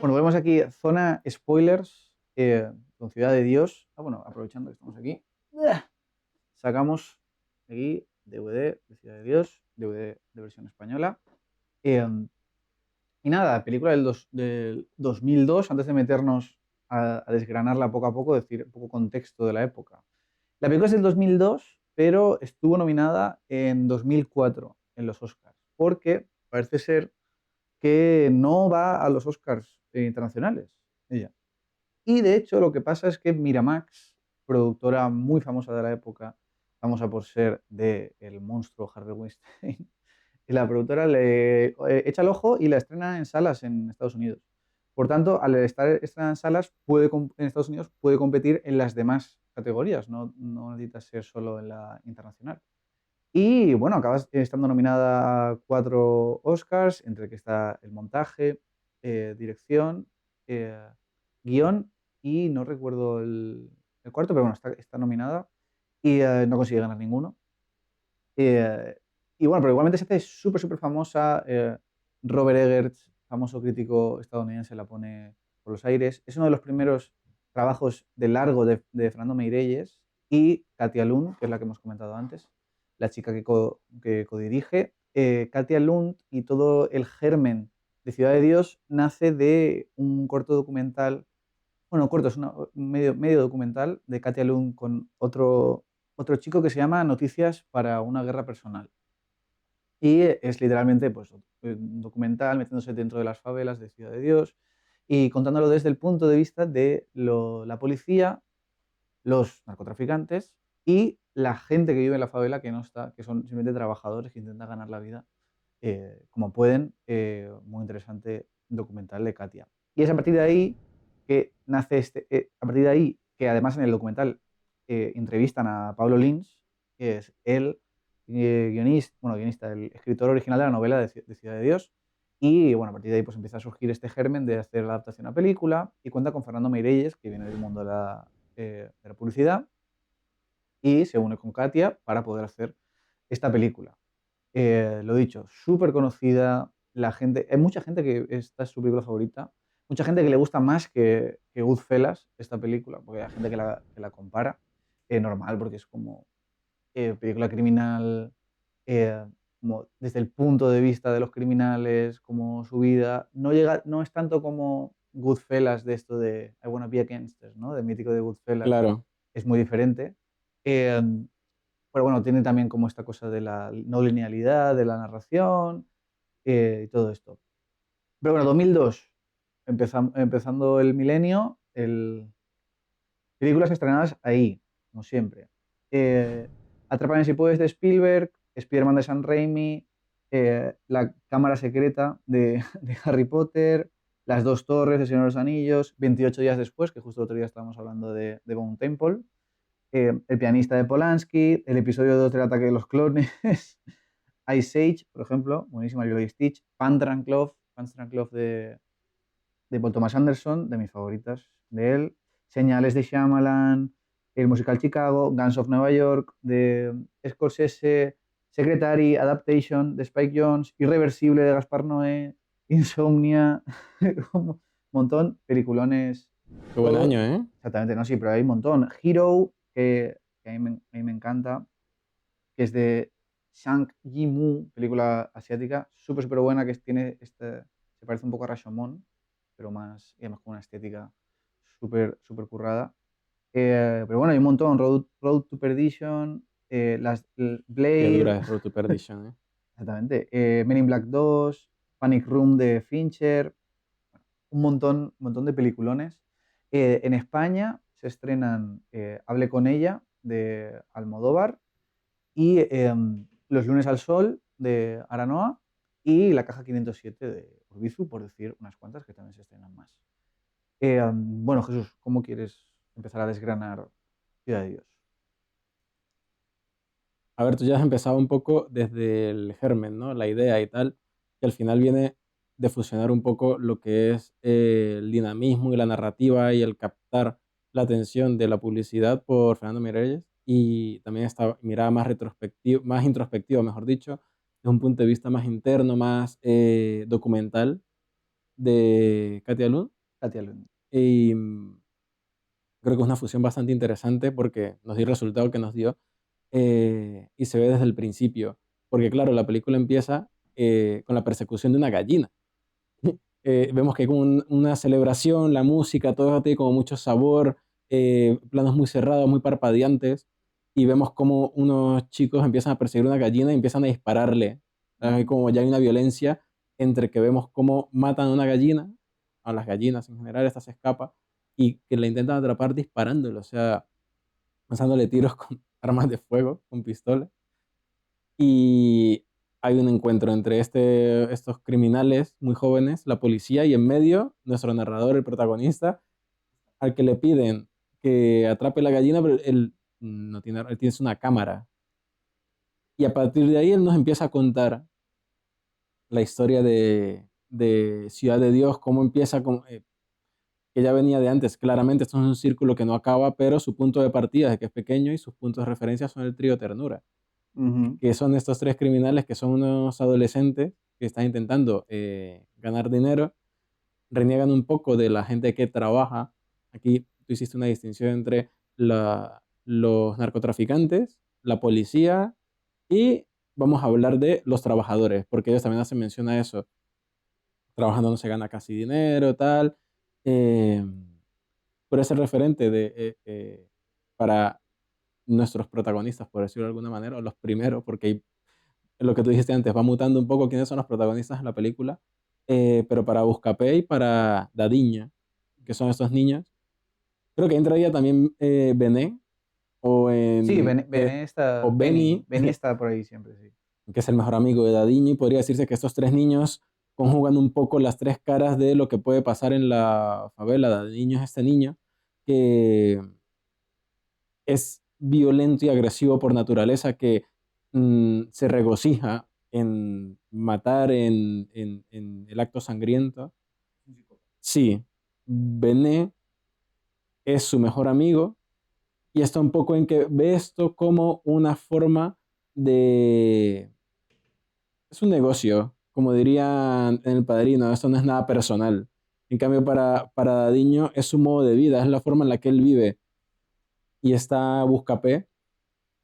Bueno, vemos aquí zona spoilers con Ciudad de Dios. Bueno, aprovechando que estamos aquí, sacamos aquí DVD de Ciudad de Dios, DVD de versión española. Eh, y nada, película del 2002, antes de meternos a desgranarla poco a poco, decir un poco contexto de la época. La película es del 2002, pero estuvo nominada en 2004 en los Oscars, porque parece ser que no va a los Oscars internacionales, ella. Y de hecho lo que pasa es que Miramax, productora muy famosa de la época, famosa por ser de el monstruo Harvey Weinstein, y la productora le echa el ojo y la estrena en salas en Estados Unidos. Por tanto, al estar estrenada en salas, en Estados Unidos puede competir en las demás categorías, no necesita ser solo en la internacional. Y bueno, acaba estando nominada a 4 Oscars, entre que está el montaje, dirección, eh, guión y no recuerdo el cuarto, pero bueno, está nominada y no consigue ganar ninguno. Eh, y bueno, pero igualmente se hace súper, súper famosa. Robert Eggers, famoso crítico estadounidense, la pone por los aires. Es uno de los primeros trabajos de largo de Fernando Meirelles y Katia Lund, que es la que hemos comentado antes, la chica que codirige. Katia Lund y todo el germen de Ciudad de Dios nace de un corto documental, bueno, corto, es un medio documental de Katia Lund con otro chico que se llama Noticias para una guerra personal. Y es literalmente pues, un documental metiéndose dentro de las favelas de Ciudad de Dios y contándolo desde el punto de vista de la policía, los narcotraficantes y la gente que vive en la favela que no está, que son simplemente trabajadores que intentan ganar la vida como pueden. Muy interesante documental de Katia. Y es a partir de ahí que nace a partir de ahí que además en el documental entrevistan a Pablo Lynch, que es el guionista, el escritor original de la novela de Ciudad de Dios. Y bueno, a partir de ahí pues empieza a surgir este germen de hacer la adaptación a película y cuenta con Fernando Meirelles, que viene del mundo de la publicidad, y se une con Katia para poder hacer esta película. Lo dicho, súper conocida. Hay mucha gente que esta es su película favorita. Mucha gente que le gusta más que Goodfellas, esta película, porque hay gente que la compara. Normal, porque es como película criminal, como desde el punto de vista de los criminales, como su vida. No es tanto como Goodfellas de esto de I Wanna Be a Gangster, ¿no? De mítico de Goodfellas. Claro. Es muy diferente. Eh, pero bueno, tiene también como esta cosa de la no linealidad, de la narración y todo esto. Pero bueno, 2002, empezando el milenio, películas estrenadas ahí, como siempre. Eh, Atrápame si puedes de Spielberg, Spider-Man de Sam Raimi, La cámara secreta de Harry Potter, Las dos torres de Señor de los Anillos, 28 días después, que justo el otro día estábamos hablando de Bone Temple, El pianista de Polanski, el episodio 2 del ataque de los clones, Ice Age, por ejemplo, buenísima Lilo y Stitch, Pan's Drunkloff de Paul Thomas Anderson, de mis favoritas de él, Señales de Shyamalan, el musical Chicago, Guns of Nueva York, de Scorsese, Secretary, Adaptation, de Spike Jonze, Irreversible de Gaspar Noé, Insomnia, un montón, peliculones, Qué buen todo, año, ¿eh? exactamente, no, sí, pero hay un montón. Hero, que a mí me encanta, que es de Shang Yimou, película asiática, súper, súper buena, tiene se parece un poco a Rashomon, pero más, y además con una estética súper, súper currada. Pero bueno, hay un montón, Road to Perdition, Qué Blade, dura es Road to Perdition, ¿eh? exactamente, Men in Black 2, Panic Room de Fincher, un montón de peliculones. En España se estrenan Hable con ella de Almodóvar y Los lunes al sol de Aranoa y La caja 507 de Urbizu, por decir unas cuantas que también se estrenan más. Bueno, Jesús, ¿cómo quieres empezar a desgranar Ciudad de Dios? A ver, tú ya has empezado un poco desde el germen, ¿no? La idea y tal, que al final viene de fusionar un poco lo que es el dinamismo y la narrativa y el captar la atención de la publicidad por Fernando Meirelles y también esta mirada más retrospectiva, más introspectiva, mejor dicho, desde un punto de vista más interno, más documental. de Katia Lund. Katia Lund. Y creo que es una fusión bastante interesante porque nos dio el resultado que nos dio y se ve desde el principio. Porque claro, la película empieza con la persecución de una gallina. Vemos que hay como una celebración, la música, todo tiene como mucho sabor, planos muy cerrados, muy parpadeantes, y vemos como unos chicos empiezan a perseguir una gallina y empiezan a dispararle. Hay como ya hay una violencia entre que vemos cómo matan a una gallina, a las gallinas en general, esta se escapa, y que la intentan atrapar disparándole, o sea, lanzándole tiros con armas de fuego, con pistolas. Y hay un encuentro entre estos criminales muy jóvenes, la policía, y en medio, nuestro narrador, el protagonista, al que le piden que atrape la gallina, pero él no tiene, él tiene una cámara. Y a partir de ahí él nos empieza a contar la historia de Ciudad de Dios, cómo empieza con, que ya venía de antes. Claramente esto es un círculo que no acaba, pero su punto de partida es que es pequeño y sus puntos de referencia son el trío Ternura, Ujú. que son estos tres criminales que son unos adolescentes que están intentando ganar dinero, reniegan un poco de la gente que trabaja. Aquí tú hiciste una distinción entre los narcotraficantes, la policía y vamos a hablar de los trabajadores, porque ellos también hacen mención a eso. Trabajando no se gana casi dinero, tal. Eh, por ese referente para nuestros protagonistas, por decirlo de alguna manera, o los primeros, porque lo que tú dijiste antes, va mutando un poco quiénes son los protagonistas de la película, pero para Buscapé y para Dadiña, que son estos niños, creo que entraría también Bené o, Sí, o Benny, Benny está por ahí siempre, sí. que es el mejor amigo de Dadiño, y podría decirse que estos tres niños conjugan un poco las tres caras de lo que puede pasar en la favela. Dadiño es este niño que es violento y agresivo por naturaleza, que se regocija en matar en el acto sangriento. Sí, Bené es su mejor amigo y está un poco en que ve esto como una forma de... Es un negocio, como dirían en El Padrino, esto no es nada personal. En cambio, para Dadiño es su modo de vida, es la forma en la que él vive. Y está Buscapé,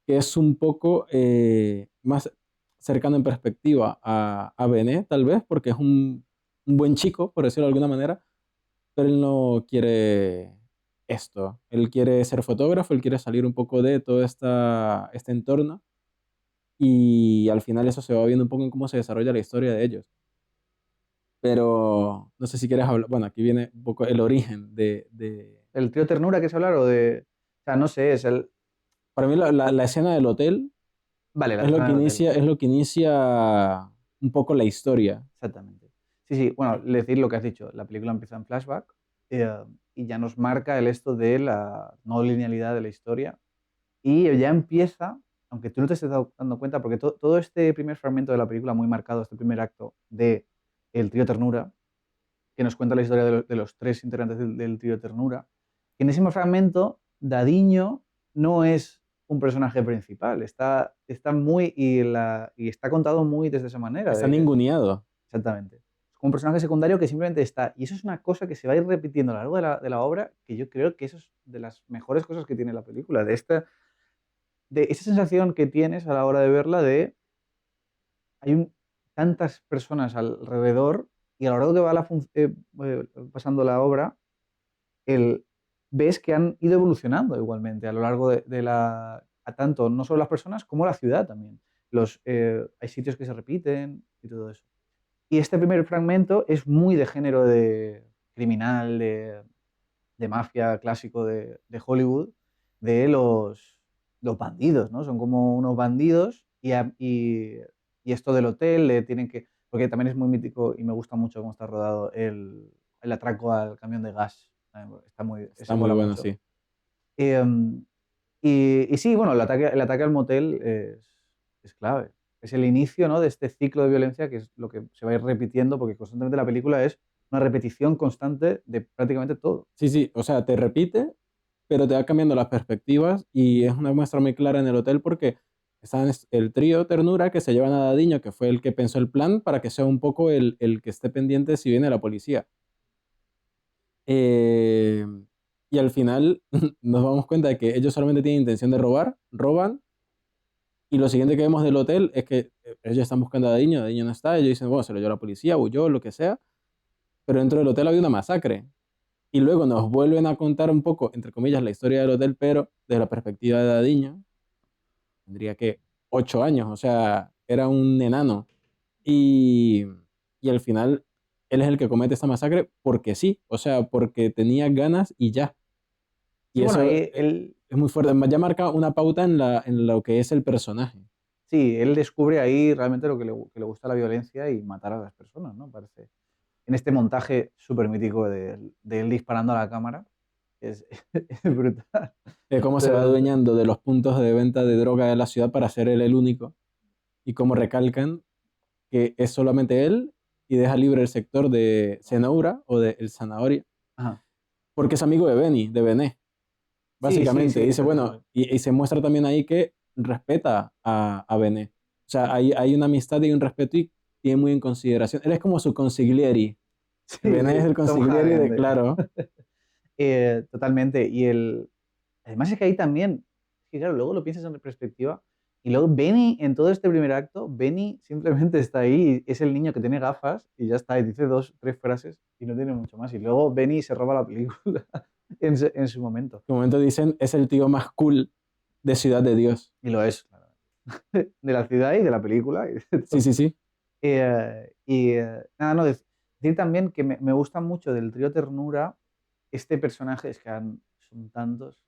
que es un poco más cercano en perspectiva a Bené, tal vez, porque es un buen chico, por decirlo de alguna manera, pero él no quiere esto. Él quiere ser fotógrafo, él quiere salir un poco de todo este entorno y al final eso se va viendo un poco en cómo se desarrolla la historia de ellos. Pero no sé si quieres hablar, bueno, aquí viene un poco el origen ¿El trío Ternura que se hablar o de...? O sea, no sé, es el... Para mí la escena del hotel Vale, la zona del hotel. es lo que inicia un poco la historia. Exactamente. Sí, sí, bueno, decir lo que has dicho, la película empieza en flashback y ya nos marca el esto de la no linealidad de la historia y ya empieza, aunque tú no te estés dando cuenta, porque todo este primer fragmento de la película, muy marcado, este primer acto de el trío Ternura, que nos cuenta la historia de los tres integrantes del trío Ternura, que en ese fragmento Dadiño no es un personaje principal, está muy, y está contado muy desde esa manera, Está de que, ninguneado. exactamente. Es como un personaje secundario que simplemente está. Y eso es una cosa que se va a ir repitiendo a lo largo de la obra, que yo creo que eso es de las mejores cosas que tiene la película, de esa sensación que tienes a la hora de verla de hay tantas personas alrededor y a lo largo que va pasando la obra, el, ves que han ido evolucionando igualmente a lo largo a tanto no solo las personas como la ciudad también. Hay sitios que se repiten y todo eso. Y este primer fragmento es muy de género de criminal, de mafia clásico de Hollywood, de los bandidos, ¿no? Son como unos bandidos y esto del hotel le tienen que... Porque también es muy mítico y me gusta mucho cómo está rodado el atraco al camión de gas. Ese Está muy mola bueno, mucho. sí. Em, y sí, bueno, el ataque al motel es clave. Es el inicio, ¿no?, de este ciclo de violencia que es lo que se va a ir repitiendo porque constantemente la película es una repetición constante de prácticamente todo. Sí, sí, o sea, te repite, pero te va cambiando las perspectivas y es una muestra muy clara en el hotel porque Están el trío Ternura que se llevan a Dadiño, que fue el que pensó el plan para que sea un poco el que esté pendiente si viene la policía. Eh, y al final nos damos cuenta de que ellos solamente tienen intención de robar, roban, y lo siguiente que vemos del hotel es que ellos están buscando a Dadiño no está, ellos dicen, bueno, se lo llevó la policía, huyó, lo que sea, pero dentro del hotel había una masacre. Y luego nos vuelven a contar un poco, entre comillas, la historia del hotel, pero desde la perspectiva de Dadiño, tendría que 8 años, o sea, era un enano. Y, y al final, él es el que comete esta masacre porque sí, o sea, porque tenía ganas y ya. Sí, Y bueno, eso ahí él, es muy fuerte, ya marca una pauta en lo que es el personaje. sí, él descubre ahí realmente lo que le gusta la violencia y matar a las personas, ¿no? Parece. En este montaje súper mítico de él disparando a la cámara, es, es brutal. De cómo se va Pero, adueñando de los puntos de venta de droga de la ciudad para ser él el único. Y cómo recalcan que es solamente él y deja libre el sector de Cenoura o de El Zanahoria, ajá. porque es amigo de Benny, de Bené, Sí, sí, básicamente. sí, Dice, bueno, exactamente. y se muestra también ahí que respeta a Bené. O sea, hay una amistad y un respeto y tiene muy en consideración. Él es como su consiglieri. Sí, Bené es sí, el Tom consiglieri Hagen. de, claro, Totalmente. Además es que ahí también, es que claro, luego lo piensas en perspectiva, y luego Benny, en todo este primer acto, Benny simplemente está ahí, es el niño que tiene gafas y ya está, y dice dos, tres frases y no tiene mucho más. Y luego Benny se roba la película en su momento. en un momento dicen, es el tío más cool de Ciudad de Dios. Y lo es, claro. De la ciudad y de la película y de Sí, todo. sí, sí. Nada, no, decir también que me gusta mucho del trío Ternura este personaje, es que son tantos.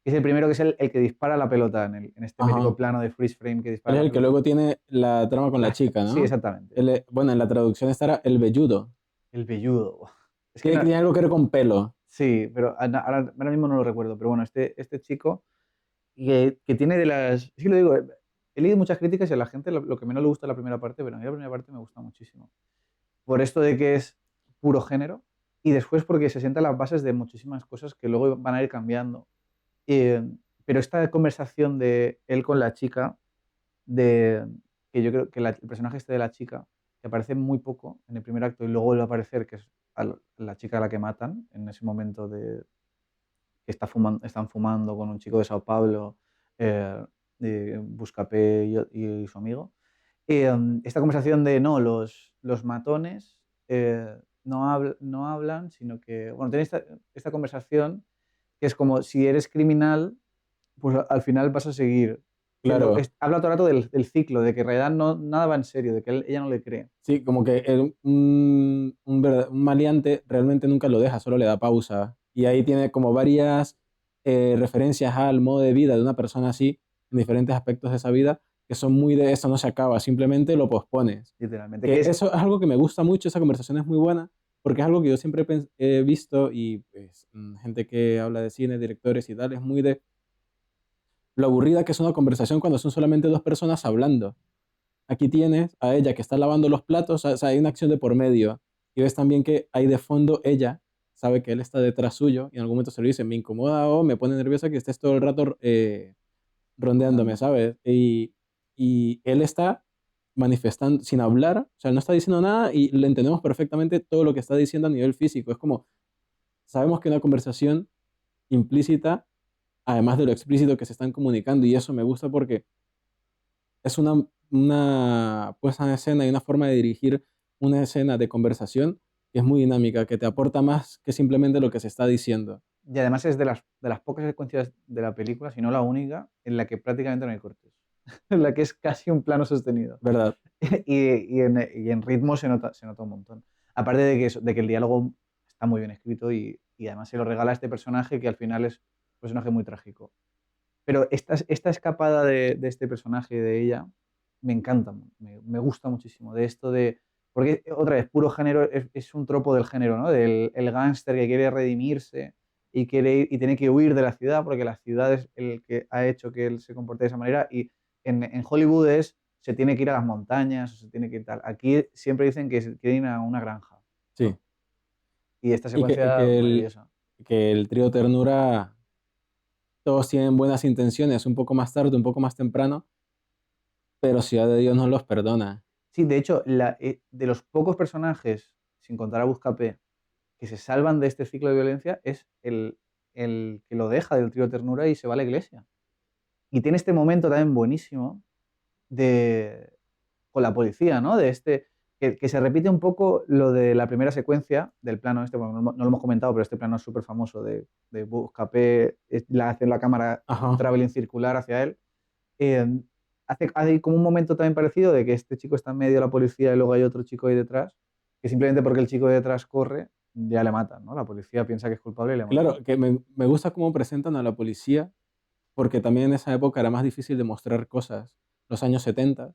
Es el primero que es el que dispara la pelota en este mítico Ajá. plano de freeze frame que Él dispara es la el que pelota. luego tiene la trama con la chica, Sí, ¿no? exactamente. Bueno, en la traducción estará el velludo. El velludo. Buah. Es que Tiene algo que ver con pelo. sí, pero ahora mismo no lo recuerdo. Pero bueno, este chico que tiene de las. Sí, lo digo, he leído muchas críticas y a la gente lo que menos le gusta es la primera parte, pero a mí la primera parte me gusta muchísimo. Por esto de que es puro género y después porque se sientan las bases de muchísimas cosas que luego van a ir cambiando. Eh, pero esta conversación de él con la chica, de que yo creo que el personaje este de la chica, que aparece muy poco en el primer acto y luego vuelve a aparecer, que es la chica a la que matan en ese momento de que están fumando con un chico de Sao Paulo, de Buscapé y su amigo. Esta conversación de no, los matones no hablan, sino que, bueno, tiene esta conversación que es como si eres criminal, pues al final vas a seguir siendo, Claro. habla todo el rato del ciclo, de que en realidad no, nada va en serio, de que ella no le cree. Sí, como que un maleante realmente nunca lo deja, solo le da pausa. Y ahí tiene como varias referencias al modo de vida de una persona así, en diferentes aspectos de esa vida, que son muy de eso no se acaba, simplemente lo pospones. Literalmente, que Que es, eso es algo que me gusta mucho, esa conversación es muy buena, porque es algo que yo siempre he visto y pues, gente que habla de cine, directores y tal, es muy de lo aburrida que es una conversación cuando son solamente dos personas hablando. Aquí tienes a ella que está lavando los platos, o sea, hay una acción de por medio. Y ves también que hay de fondo ella, sabe que él está detrás suyo y en algún momento se lo dice, me incomoda o me pone nerviosa que estés todo el rato rondeándome, andando. ¿sabes? Y él está manifestando sin hablar, o sea, no está diciendo nada y le entendemos perfectamente todo lo que está diciendo a nivel físico. Es como, sabemos que una conversación implícita, además de lo explícito que se están comunicando, y eso me gusta porque es una puesta en escena y una forma de dirigir una escena de conversación que es muy dinámica, que te aporta más que simplemente lo que se está diciendo, Y además es de las pocas secuencias de la película, si no la única, en la que prácticamente no hay cortes. En la que es casi un plano sostenido. ¿verdad? Y en ritmo se nota un montón. Aparte de que el diálogo está muy bien escrito y además se lo regala a este personaje que al final es un personaje muy trágico. Pero esta escapada de este personaje, de ella, me encanta, me gusta muchísimo. De esto de. Porque, otra vez, puro género es un tropo del género, ¿no? Del el gángster que quiere redimirse y y tiene que huir de la ciudad porque la ciudad es el que ha hecho que él se comporte de esa manera. Y en Hollywood se tiene que ir a las montañas o se tiene que ir tal. Aquí siempre dicen que se quieren ir a una granja, Sí. ¿no? Y esta Y secuencia maravillosa. que el trío Ternura, todos tienen buenas intenciones, un poco más tarde, un poco más temprano, pero Ciudad de Dios no los perdona. Sí, de hecho, de los pocos personajes, sin contar a Buscapé, que se salvan de este ciclo de violencia, es el que lo deja del trío Ternura y se va a la iglesia. Y tiene este momento también buenísimo de, con la policía, ¿no? De este, que se repite un poco lo de la primera secuencia del plano este, bueno, no lo hemos comentado, pero este plano es súper famoso de Buscapé, hace la cámara un Ajá. traveling circular hacia él. Eh, hace como un momento también parecido de que este chico está en medio de la policía y luego hay otro chico ahí detrás, que simplemente porque el chico de detrás corre, ya le matan, ¿no? La policía piensa que es culpable y le matan. Claro, que me gusta cómo presentan a la policía, porque también en esa época era más difícil demostrar cosas, los años 70.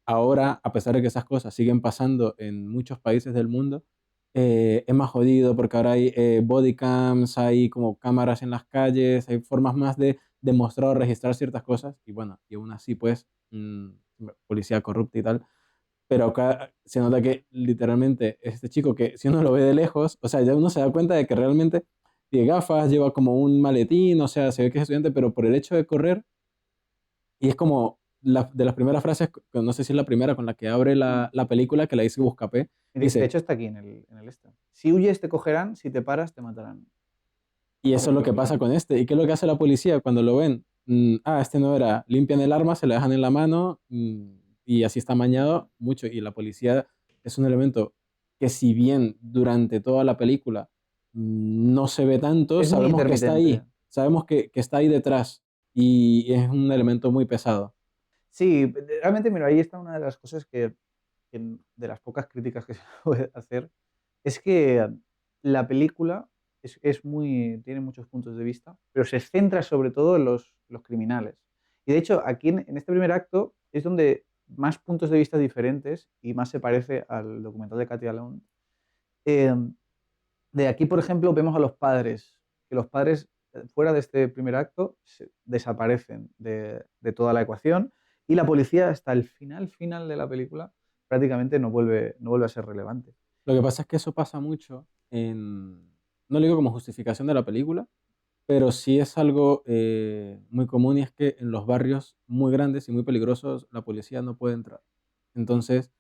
Ahora, a pesar de que esas cosas siguen pasando en muchos países del mundo, es más jodido porque ahora hay body cams, hay como cámaras en las calles, hay formas más de demostrar o registrar ciertas cosas, y bueno, y aún así, pues, policía corrupta y tal. Pero acá se nota que literalmente este chico que si uno lo ve de lejos, o sea, ya uno se da cuenta de que realmente tiene gafas, lleva como un maletín, o sea, se ve que es estudiante, pero por el hecho de correr, y es como de las primeras frases, no sé si es la primera con la que abre Mm. la película, que la dice Buscapé, De dice, hecho, está aquí en el este. Si huyes, te cogerán, si te paras, te matarán. y Hace eso es lo que pasa reflexión. con este, ¿y qué es lo que hace la policía cuando lo ven? Este no era, limpian el arma, se la dejan en la mano, y así está mañado mucho, y la policía es un elemento que si bien durante toda la película no se ve tanto, Es muy sabemos que está intermitente. ahí, sabemos que está ahí detrás, y es un elemento muy pesado. Sí, realmente, mira, ahí está una de las cosas de las pocas críticas que se puede hacer, es que la película tiene muchos puntos de vista, pero se centra sobre todo en los criminales. Y de hecho, aquí en este primer acto es donde más puntos de vista diferentes y más se parece al documental de Katia Lund. Eh, de aquí, por ejemplo, vemos a los padres, que los padres, fuera de este primer acto, desaparecen de toda la ecuación y la policía hasta el final de la película prácticamente no vuelve a ser relevante. Lo que pasa es que eso pasa mucho no lo digo como justificación de la película, pero sí es algo muy común, y es que en los barrios muy grandes y muy peligrosos la policía no puede entrar. Entonces,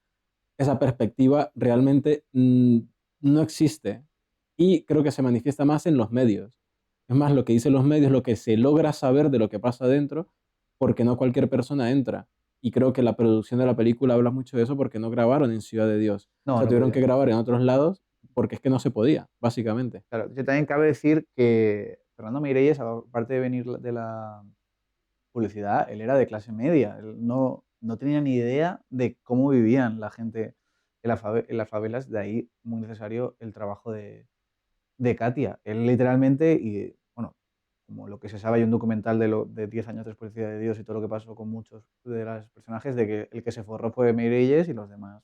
esa perspectiva realmente no existe, y creo que se manifiesta más en los medios. Es más, lo que dicen los medios, lo que se logra saber de lo que pasa adentro, porque no cualquier persona entra. Y creo que la producción de la película habla mucho de eso porque no grabaron en Ciudad de Dios. O No, sea, no tuvieron que podían. grabar en otros lados porque es que no se podía, básicamente. Claro, yo también cabe decir que Fernando Meirelles, aparte de venir de la publicidad, él era de clase media. Él no tenía ni idea de cómo vivían la gente en las favelas. De ahí muy necesario el trabajo de Katia. Él literalmente, y bueno, como lo que se sabe, hay un documental de 10 años después de Ciudad de Dios y todo lo que pasó con muchos de los personajes, de que el que se forró fue Meirelles y los demás,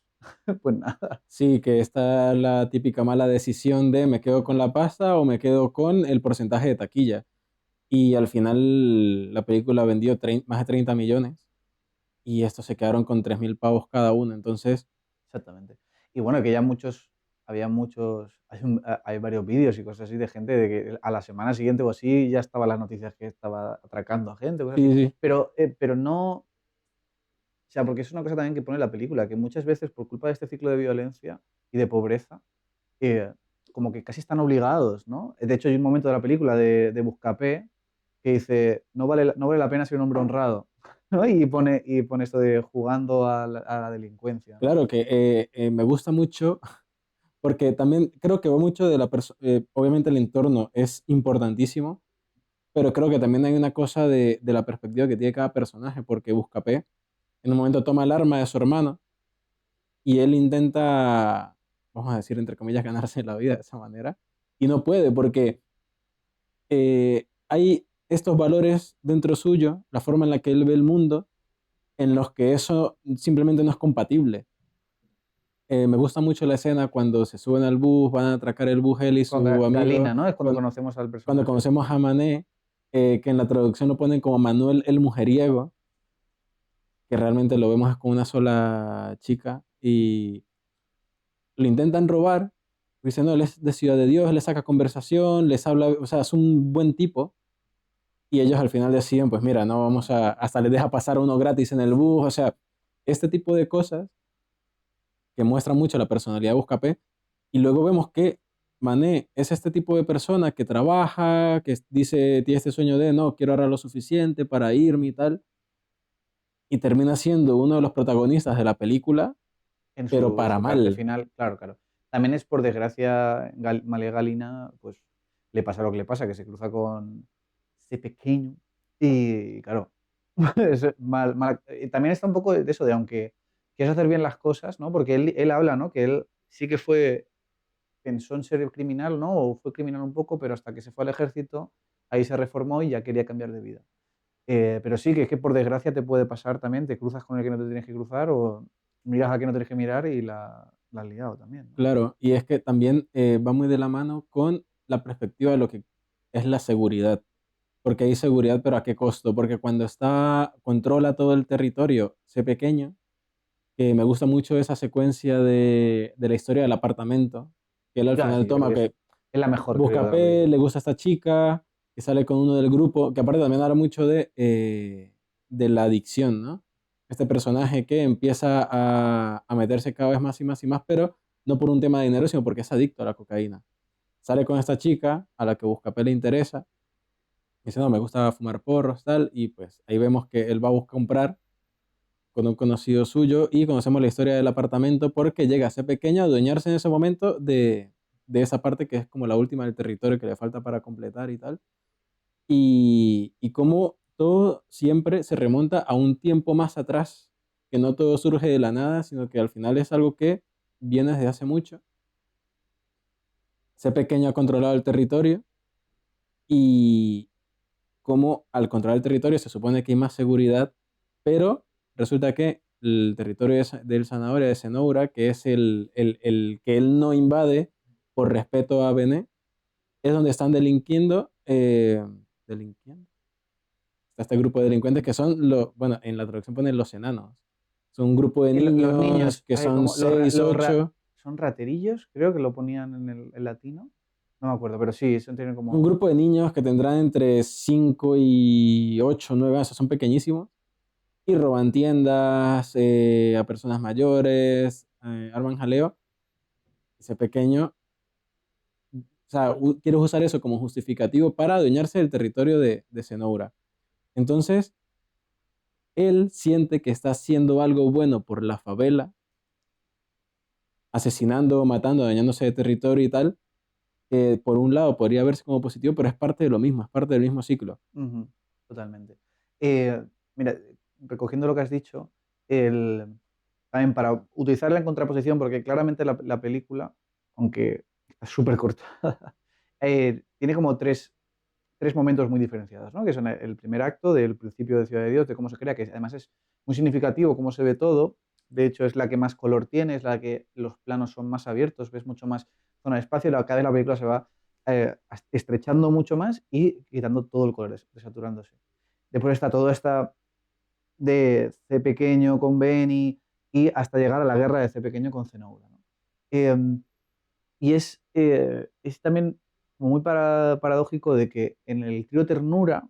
pues nada. Sí, que está la típica mala decisión de me quedo con la pasta o me quedo con el porcentaje de taquilla. Y al final la película vendió más de 30 millones, y estos se quedaron con 3.000 pavos cada uno. Entonces, Exactamente. Y bueno, que ya hay varios vídeos y cosas así de gente de que a la semana siguiente o así ya estaban las noticias que estaba atracando a gente, cosas así. sí, sí, Pero no, o sea, porque es una cosa también que pone la película, que muchas veces por culpa de este ciclo de violencia y de pobreza, eh, como que casi están obligados, ¿no? De hecho, hay un momento de la película de Buscapé que dice, no vale la pena ser un hombre honrado, ¿no? Y pone esto de jugando a la delincuencia, ¿no? claro que me gusta mucho porque también creo que va mucho de la persona. Obviamente el entorno es importantísimo, pero creo que también hay una cosa de la perspectiva que tiene cada personaje, porque Buscapé en un momento toma el arma de su hermano y él intenta, vamos a decir, entre comillas, ganarse la vida de esa manera, y no puede porque hay estos valores dentro suyo, la forma en la que él ve el mundo, en los que eso simplemente no es compatible. Me gusta mucho la escena cuando se suben al bus, van a atracar el bus él y Con su Galina, amigo, ¿no? Es cuando cuando, conocemos al cuando personaje. conocemos a Mané, que en la traducción lo ponen como Manuel el mujeriego, que realmente lo vemos con una sola chica, y lo intentan robar. Dicen, no, él es de Ciudad de Dios, le saca conversación, les habla, o sea, es un buen tipo. Y ellos al final deciden, pues mira, no vamos hasta les deja pasar uno gratis en el bus, o sea, este tipo de cosas que muestran mucho la personalidad de Buscapé, y luego vemos que Mané es este tipo de persona que trabaja, que dice, tiene este sueño de, no, quiero ahorrar lo suficiente para irme y tal, y termina siendo uno de los protagonistas de la película, pero En para su parte mal. final, claro, claro. También es por desgracia, Malia Galina, pues le pasa lo que le pasa, que se cruza con ese pequeño y claro, es y también está un poco de eso, de aunque quieres hacer bien las cosas, ¿no? Porque él habla, ¿no? Que él sí que pensó en ser criminal, ¿no? O fue criminal un poco, pero hasta que se fue al ejército, ahí se reformó y ya quería cambiar de vida. Pero sí, que es que por desgracia te puede pasar también, te cruzas con el que no te tienes que cruzar o miras a que no tienes que mirar y la has liado también, ¿no? Claro, y es que también va muy de la mano con la perspectiva de lo que es la seguridad, porque hay seguridad, pero ¿a qué costo? Porque cuando controla todo el territorio, ese pequeño, que me gusta mucho esa secuencia de la historia del apartamento, que él al Ya, final sí, yo creo toma, que que es la mejor, creo, busca de la P, película. le gusta esta chica, que sale con uno del grupo, que aparte también habla mucho de la adicción, ¿no? Este personaje que empieza a meterse cada vez más y más y más, pero no por un tema de dinero, sino porque es adicto a la cocaína. Sale con esta chica a la que Buscapé le interesa, dice, no, me gusta fumar porros, tal, y pues ahí vemos que él va a comprar con un conocido suyo y conocemos la historia del apartamento porque llega a ser pequeño a adueñarse en ese momento de esa parte que es como la última del territorio que le falta para completar y tal. Y cómo todo siempre se remonta a un tiempo más atrás, que no todo surge de la nada, sino que al final es algo que viene desde hace mucho. Ese pequeño ha controlado el territorio y cómo al controlar el territorio se supone que hay más seguridad, pero resulta que el territorio del Zanahoria, de Cenoura, que es el que él no invade por respeto a Bené, es donde están delinquiendo. Está este grupo de delincuentes que son, bueno, en la traducción ponen los enanos. Son un grupo de Y los niños niños, que son como 6 8. son raterillos, creo que lo ponían en el latino. No me acuerdo, pero sí, son tienen Un como... grupo de niños que tendrán entre 5 y 8 9 años, son pequeñísimos y roban tiendas a personas mayores, arman jaleo. Ese pequeño, o sea, quiere usar eso como justificativo para adueñarse del territorio de Cenoura. Entonces, él siente que está haciendo algo bueno por la favela, asesinando, matando, dañándose de territorio y tal, que por un lado podría verse como positivo, pero es parte de lo mismo, es parte del mismo ciclo. Ujú, totalmente. Eh, Mira, recogiendo lo que has dicho, el, también para utilizarla en contraposición, porque claramente la película, aunque está súper corta, tiene como tres momentos muy diferenciados, ¿no? Que son el primer acto del principio de Ciudad de Dios, de cómo se crea, que además es muy significativo, cómo se ve todo. De hecho, es la que más color tiene, es la que los planos son más abiertos, ves mucho más zona de espacio, y cada vez la película se va estrechando mucho más y quitando todo el color, desaturándose. Después está todo esta de C pequeño con Benny y hasta llegar a la guerra de C pequeño con Cenoura, ¿no? Eh, y es también como muy paradójico de que en el Tío Ternura,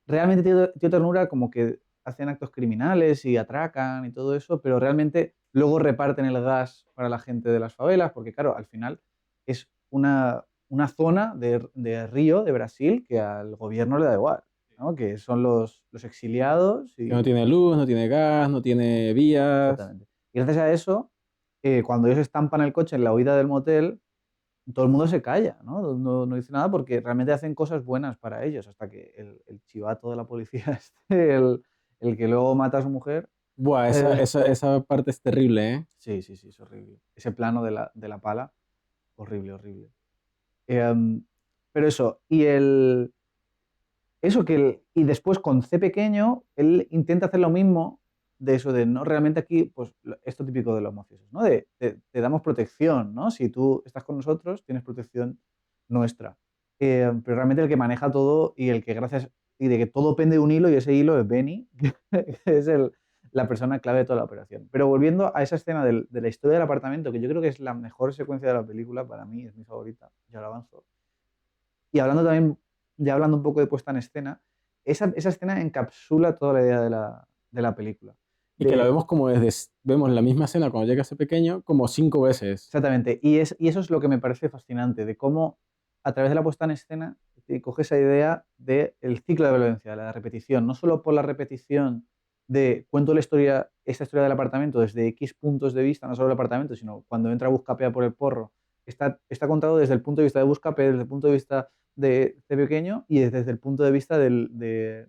realmente Tío Ternura como que hacen actos criminales y atracan y todo eso, pero realmente luego reparten el gas para la gente de las favelas, porque claro, al final es una zona de Río, de Brasil, que al gobierno le da igual, ¿no? Que son los exiliados Que no y... tiene luz, no tiene gas, no tiene vías. Exactamente. Y gracias a eso, cuando ellos estampan el coche en la huida del motel, todo el mundo se calla, ¿no? No dice nada porque realmente hacen cosas buenas para ellos, hasta que el chivato de la policía, el que luego mata a su mujer, Buah, esa, eh, esa, esa parte es terrible, ¿eh? sí, sí, sí, es horrible. Ese plano de la pala, horrible, horrible. Em, pero eso, y después con C pequeño, él intenta hacer lo mismo de eso, de no realmente aquí, pues esto típico de los mafiosos, ¿no? Te damos protección, ¿no? Si tú estás con nosotros, tienes protección nuestra. Pero realmente el que maneja todo y el que gracias, y de que todo pende de un hilo y ese hilo es Benny, que es la persona clave de toda la operación. Pero volviendo a esa escena de la historia del apartamento, que yo creo que es la mejor secuencia de la película, para mí es mi favorita, ya lo avanzo. Y hablando también, ya hablando un poco de puesta en escena, esa escena encapsula toda la idea de la película. Y que la vemos como vemos la misma escena cuando llega ese pequeño como 5 veces. Exactamente. Y eso es lo que me parece fascinante, de cómo a través de la puesta en escena coge esa idea del ciclo de violencia, la repetición, no solo por la repetición de cuento esta historia del apartamento desde X puntos de vista, no solo del apartamento, sino cuando entra Buscapé a por el porro, está contado desde el punto de vista de Buscapé, desde el punto de vista de este pequeño y desde el punto de vista de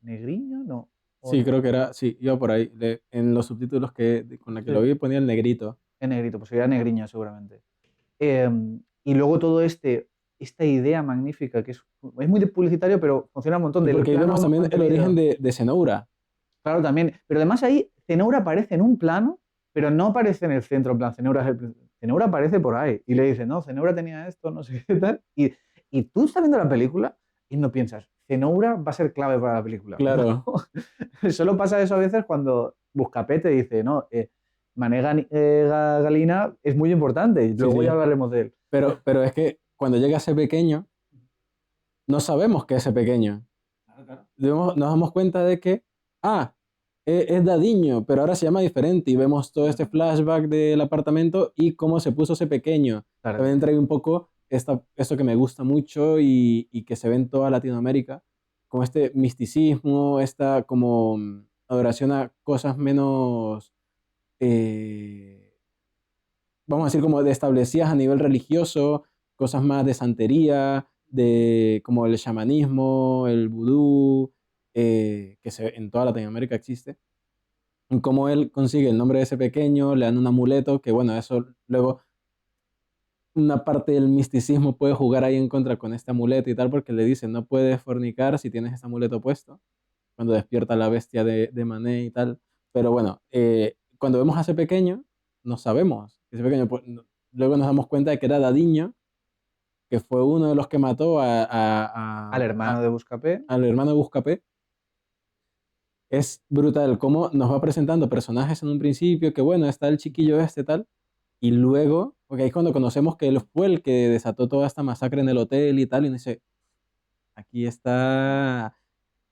Negriño, ¿no? ¿O Sí, no? creo que era, sí, iba por ahí. En los subtítulos con la que lo Sí, vi ponía el negrito. en negrito, pues sería Negriño seguramente. Eh, y luego todo esta idea magnífica, que es muy de publicitario, pero funciona un montón, Y del porque ahí vemos plano también el origen mantenido. de Cenoura. Claro, también. Pero además ahí Cenoura aparece en un plano, pero no aparece en el centro, en plan, Cenoura aparece por ahí. Y le dice, no, Cenoura tenía esto, no sé qué tal. Y tú estás viendo la película y no piensas, Cenoura va a ser clave para la película. Claro, No. Solo pasa eso a veces cuando Buscapé te dice, no, Mané Galina es muy importante y sí, luego ya sí. hablaremos de él. Pero es que cuando llega ese pequeño, no sabemos que es ese pequeño. Claro, claro. Nos damos cuenta de que, ah, es Dadiño, pero ahora se llama diferente y vemos todo este Claro, flashback del apartamento y cómo se puso ese pequeño. claro. También trae un poco esto que me gusta mucho y que se ve en toda Latinoamérica, como este misticismo, esta como adoración a cosas menos, eh, vamos a decir, como de establecidas a nivel religioso, cosas más de santería, de como el chamanismo, el vudú, en toda Latinoamérica existe. Y cómo él consigue el nombre de ese pequeño, le dan un amuleto, que bueno, eso luego una parte del misticismo puede jugar ahí en contra con este amuleto y tal, porque le dicen, no puedes fornicar si tienes este amuleto puesto, cuando despierta la bestia de Mané y tal. Pero bueno, cuando vemos a ese pequeño, no sabemos. Ese pequeño, pues, luego nos damos cuenta de que era Dadiño, que fue uno de los que mató Al hermano de Buscapé. al hermano de Buscapé. Es brutal cómo nos va presentando personajes en un principio, que bueno, está el chiquillo este tal, y luego, porque ahí es cuando conocemos que él fue el que desató toda esta masacre en el hotel y tal, y uno dice, aquí está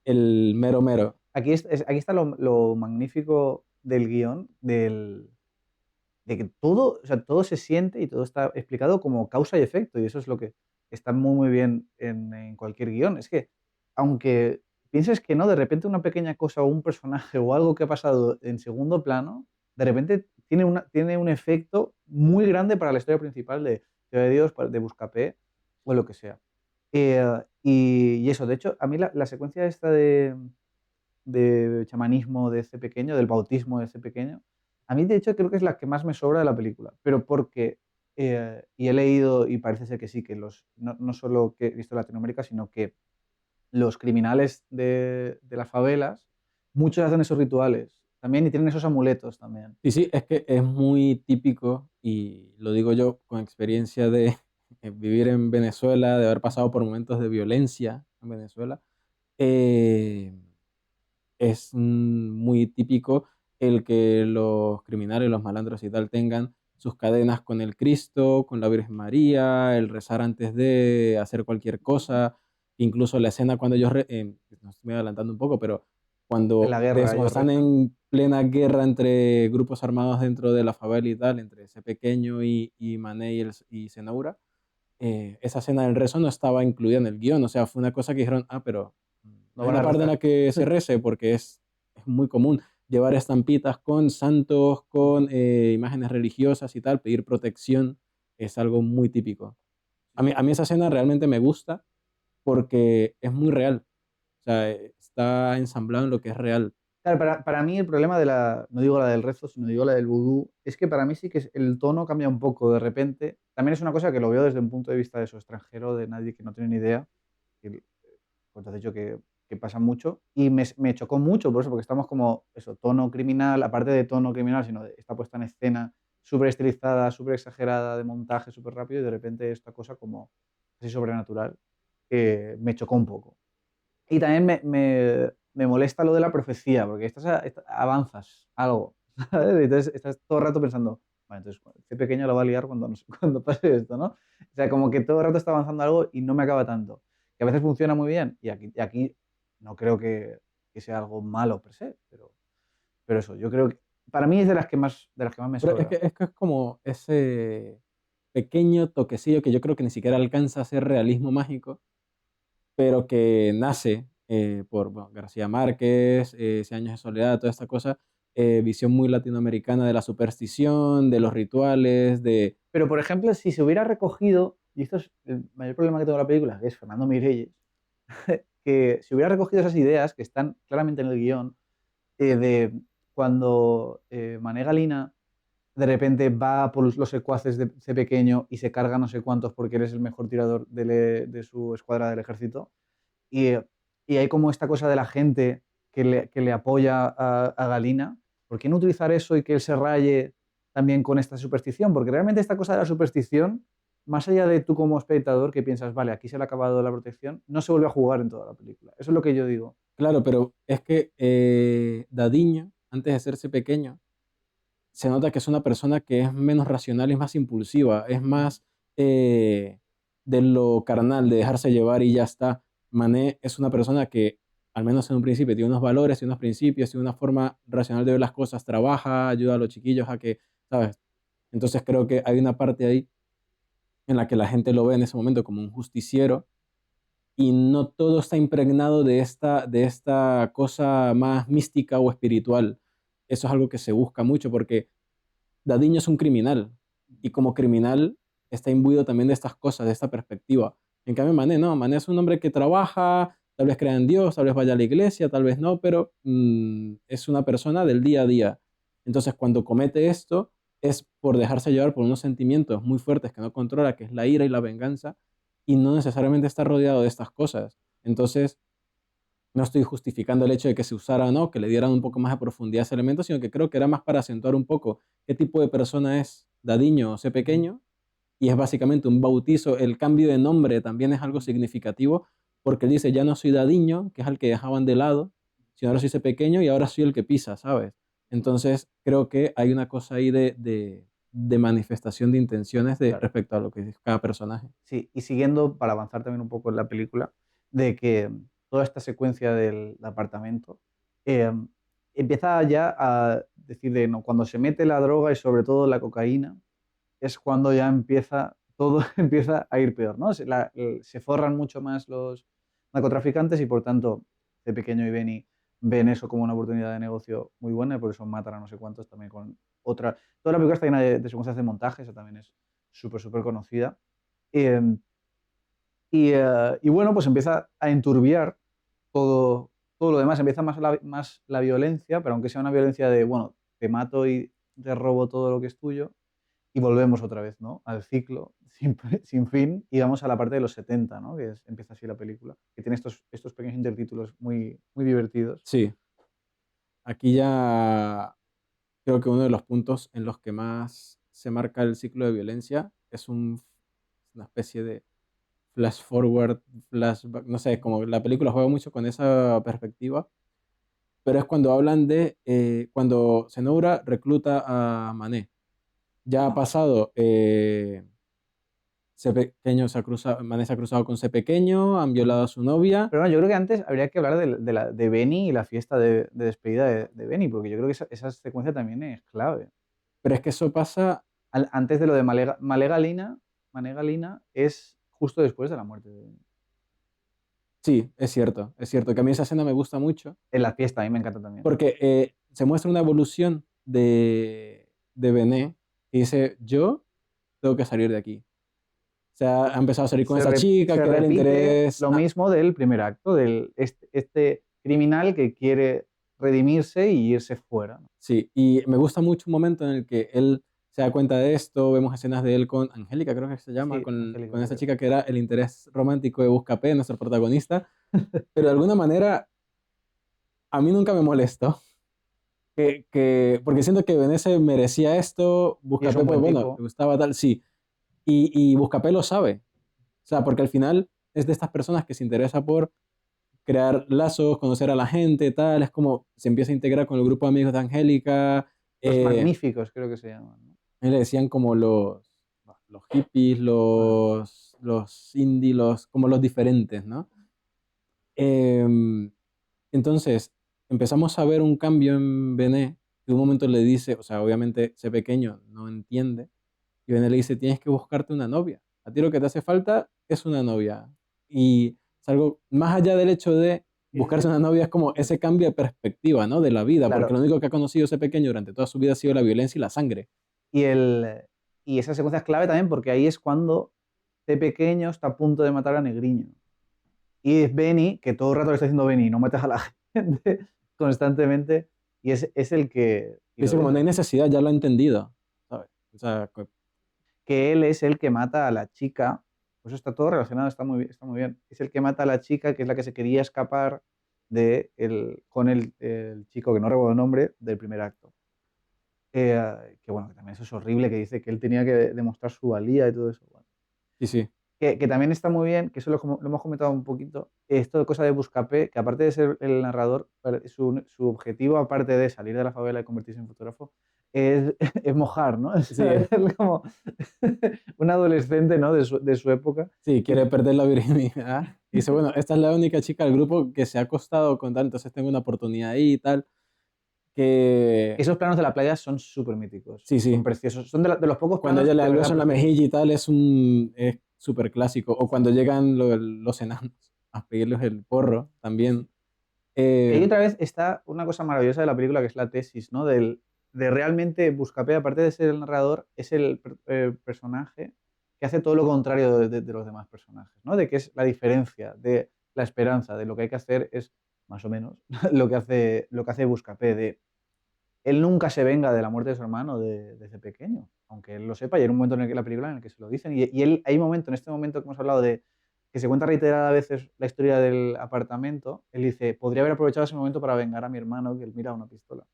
el mero mero. Aquí está lo magnífico del guión, de que todo, o sea, todo se siente y todo está explicado como causa y efecto, y eso es lo que está muy, muy bien en cualquier guión. Es que, aunque pienses que no, de repente una pequeña cosa o un personaje o algo que ha pasado en segundo plano, de repente tiene un efecto muy grande para la historia principal de Ciudad de Dios, de Buscapé o lo que sea. Y eso, de hecho, a mí la secuencia esta de chamanismo de ese pequeño, del bautismo de ese pequeño, a mí de hecho creo que es la que más me sobra de la película, pero porque, y he leído y parece ser que sí, que no solo que he visto en Latinoamérica, sino que los criminales de las favelas, muchos hacen esos rituales también y tienen esos amuletos también. Y sí, es que es muy típico, y lo digo yo con experiencia de vivir en Venezuela, de haber pasado por momentos de violencia en Venezuela. eh, es muy típico el que los criminales, los malandros y tal tengan sus cadenas con el Cristo, con la Virgen María, el rezar antes de hacer cualquier cosa, incluso la escena cuando ellos, nos estoy adelantando un poco, pero En la guerra cuando ellos están rezan. en plena guerra entre grupos armados dentro de la favela y tal, entre ese pequeño y Mané y Senaura, esa escena del rezo no estaba incluida en el guión, o sea, fue una cosa que dijeron, pero No hay van una a parte en rezar. la que se rece porque es muy común llevar estampitas con santos, con imágenes religiosas y tal, pedir protección, es algo muy típico. Sí, sí. A mí esa escena realmente me gusta porque es muy real, o sea, está ensamblado en lo que es real. Claro, para mí el problema no digo la del rezo, sino digo la del vudú, es que para mí sí que el tono cambia un poco de repente. También es una cosa que lo veo desde un punto de vista de su extranjero, de nadie que no tiene ni idea, que, pues te has dicho que pasa mucho, y me chocó mucho por eso, porque estamos como, eso, tono criminal, aparte de tono criminal, sino de esta puesta en escena súper estilizada, súper exagerada, de montaje súper rápido, y de repente esta cosa como así sobrenatural, que me chocó un poco. Y también me molesta lo de la profecía, porque avanzas algo, ¿sabes? Entonces estás todo el rato pensando, vale, entonces este pequeño lo va a liar cuando, cuando pase esto, ¿no? O sea, como que todo el rato está avanzando algo y no me acaba tanto. Que a veces funciona muy bien y aquí no creo que sea algo malo per se, pero Pero eso, yo creo que para mí es de las que más me Pero sobra. es que es como ese pequeño toquecillo que yo creo que ni siquiera alcanza a ser realismo mágico, pero que nace por bueno, García Márquez, Cien años de soledad, toda esta cosa, visión muy latinoamericana de la superstición, de los rituales, de... Pero, por ejemplo, si se hubiera recogido, y esto es el mayor problema que tengo de la película, que es Fernando Meirelles, que si hubiera recogido esas ideas que están claramente en el guión, de cuando Mané Galina de repente va por los secuaces de C pequeño y se carga no sé cuántos porque eres el mejor tirador de su escuadra del ejército. Y, y hay como esta cosa de la gente que le apoya a Galina. ¿Por qué no utilizar eso y que él se raye también con esta superstición? Porque realmente esta cosa de la superstición, más allá de tú como espectador que piensas, vale, aquí se le ha acabado la protección, no se vuelve a jugar en toda la película. Eso es lo que yo digo. Claro, pero es que Dadiño, antes de hacerse pequeño, se nota que es una persona que es menos racional, es más impulsiva, es más eh, de lo carnal, de dejarse llevar y ya está. Mané es una persona que, al menos en un principio, tiene unos valores, tiene unos principios, tiene una forma racional de ver las cosas, trabaja, ayuda a los chiquillos a que, ¿sabes? Entonces creo que hay una parte ahí en la que la gente lo ve en ese momento como un justiciero y no todo está impregnado de esta cosa más mística o espiritual. Eso es algo que se busca mucho porque Dadiño es un criminal y como criminal está imbuido también de estas cosas, de esta perspectiva. En cambio, Mané no, Mané es un hombre que trabaja, tal vez crea en Dios, tal vez vaya a la iglesia, tal vez no, pero es una persona del día a día. Entonces, cuando comete esto, es por dejarse llevar por unos sentimientos muy fuertes que no controla, que es la ira y la venganza, y no necesariamente está rodeado de estas cosas. Entonces, no estoy justificando el hecho de que se usara o no, que le dieran un poco más de profundidad a ese elemento, sino que creo que era más para acentuar un poco qué tipo de persona es Dadiño o C pequeño, y es básicamente un bautizo. El cambio de nombre también es algo significativo, porque él dice, ya no soy Dadiño, que es al que dejaban de lado, sino ahora soy C pequeño y ahora soy el que pisa, ¿sabes? Entonces, creo que hay una cosa ahí de manifestación de intenciones Claro. respecto a lo que es cada personaje. Sí, y siguiendo, para avanzar también un poco en la película, de que toda esta secuencia del apartamento eh, empieza ya a decir de, no, cuando se mete la droga y sobre todo la cocaína, es cuando ya empieza, todo empieza a ir peor, ¿no? Se forran mucho más los narcotraficantes y por tanto, de pequeño y Benny ven eso como una oportunidad de negocio muy buena y por eso matan a no sé cuántos también con otra. Toda la película está llena de secuencias de montaje, esa también es súper, súper conocida. Eh, y bueno, pues empieza a enturbiar todo lo demás. Empieza más la violencia, pero aunque sea una violencia de, bueno, te mato y te robo todo lo que es tuyo, y volvemos otra vez, ¿no? Al ciclo sin fin, y vamos a la parte de los 70, ¿no? Empieza así la película, que tiene estos pequeños intertítulos muy, muy divertidos. Sí, aquí ya creo que uno de los puntos en los que más se marca el ciclo de violencia es una especie de flash forward, flashback, no sé, como la película juega mucho con esa perspectiva, pero es cuando hablan de cuando Zenobra recluta a Mané. Ya ha pasado, C pequeño Mané se ha cruzado con C pequeño, han violado a su novia, Pero bueno, yo creo que antes habría que hablar de Benny y la fiesta de despedida de Benny, porque yo creo que esa secuencia también es clave. pero es que eso pasa, Antes de lo de Mané Galina es justo después de la muerte de Benny. sí, es cierto que a mí esa escena me gusta mucho, En la fiesta, a mí me encanta también. porque se muestra una evolución de Bené y dice, yo tengo que salir de aquí. O sea, ha empezado a salir con se, esa re- chica, se que era el repite interés. lo mismo del primer acto, del este criminal que quiere redimirse y irse fuera, ¿no? Sí, y me gusta mucho un momento en el que él se da cuenta de esto, vemos escenas de él con Angélica, creo que se llama, Sí, Angélica, con esa creo. chica que era el interés romántico de Buscapé, nuestro protagonista, pero de alguna manera a mí nunca me molestó, porque siento que Benesse merecía esto, Y es Buscapé, un pues buen bueno, le tipo. gustaba tal, sí, y Buscapé lo sabe, o sea, porque al final es de estas personas que se interesa por crear lazos, conocer a la gente, tal, es como se empieza a integrar con el grupo de amigos de Angélica, Los eh, magníficos, creo que se llaman, ¿no? a él le decían como los hippies, Ah, los indie, como los diferentes, ¿no? Em, entonces, empezamos a ver un cambio en Bené, que en un momento le dice, o sea, obviamente ese pequeño no entiende, y Bené le dice, tienes que buscarte una novia. A ti lo que te hace falta es una novia. Y es algo, más allá del hecho de buscarse una novia, es como ese cambio de perspectiva, ¿no? De la vida, porque Claro, lo único que ha conocido ese pequeño durante toda su vida ha sido la violencia y la sangre. y, y esa secuencia es clave también porque ahí es cuando este pequeño está a punto de matar a Negriño. Y es Benny, que todo el rato le está diciendo Benny, no mates a la gente constantemente, y es el que, y lo Dice, como no hay dice, necesidad, ya lo ha entendido, ¿sabes? O sea, que él es el que mata a la chica, pues está todo relacionado, está muy bien. Es el que mata a la chica, que es la que se quería escapar con el chico, que no recuerdo el nombre, del primer acto. Que bueno, que también eso es horrible, que dice que él tenía que demostrar su valía y todo eso. Bueno. sí, sí, Que también está muy bien, que eso lo hemos comentado un poquito, esto de cosa de Buscapé, que aparte de ser el narrador, su objetivo, aparte de salir de la favela y convertirse en fotógrafo, es mojar, ¿no? Es sí, como un adolescente, ¿no? De su época. sí, Que, quiere perder la virginidad. Y dice, bueno, esta es la única chica del grupo que se ha acostado con tal, entonces tengo una oportunidad ahí y tal, que esos planos de la playa son súper míticos, sí, son sí. preciosos, son de los pocos Cuando planos ella le de da el verdad beso en la preciosos. mejilla y tal, es súper clásico. O cuando llegan los enanos a pedirles el porro también. Que ahí Eh, otra vez está una cosa maravillosa de la película, que es la tesis, ¿no? De realmente Buscapé, aparte de ser el narrador, es el personaje que hace todo lo contrario de los demás personajes, ¿no? De que es la diferencia, de la esperanza, de lo que hay que hacer es, más o menos, lo que hace Buscapé, de él nunca se venga de la muerte de su hermano desde pequeño, aunque él lo sepa, y hay un momento en la película en el que se lo dicen, y él, hay un momento, en este momento que hemos hablado de que se cuenta reiterada veces la historia del apartamento, él dice, podría haber aprovechado ese momento para vengar a mi hermano, que él mira una pistola.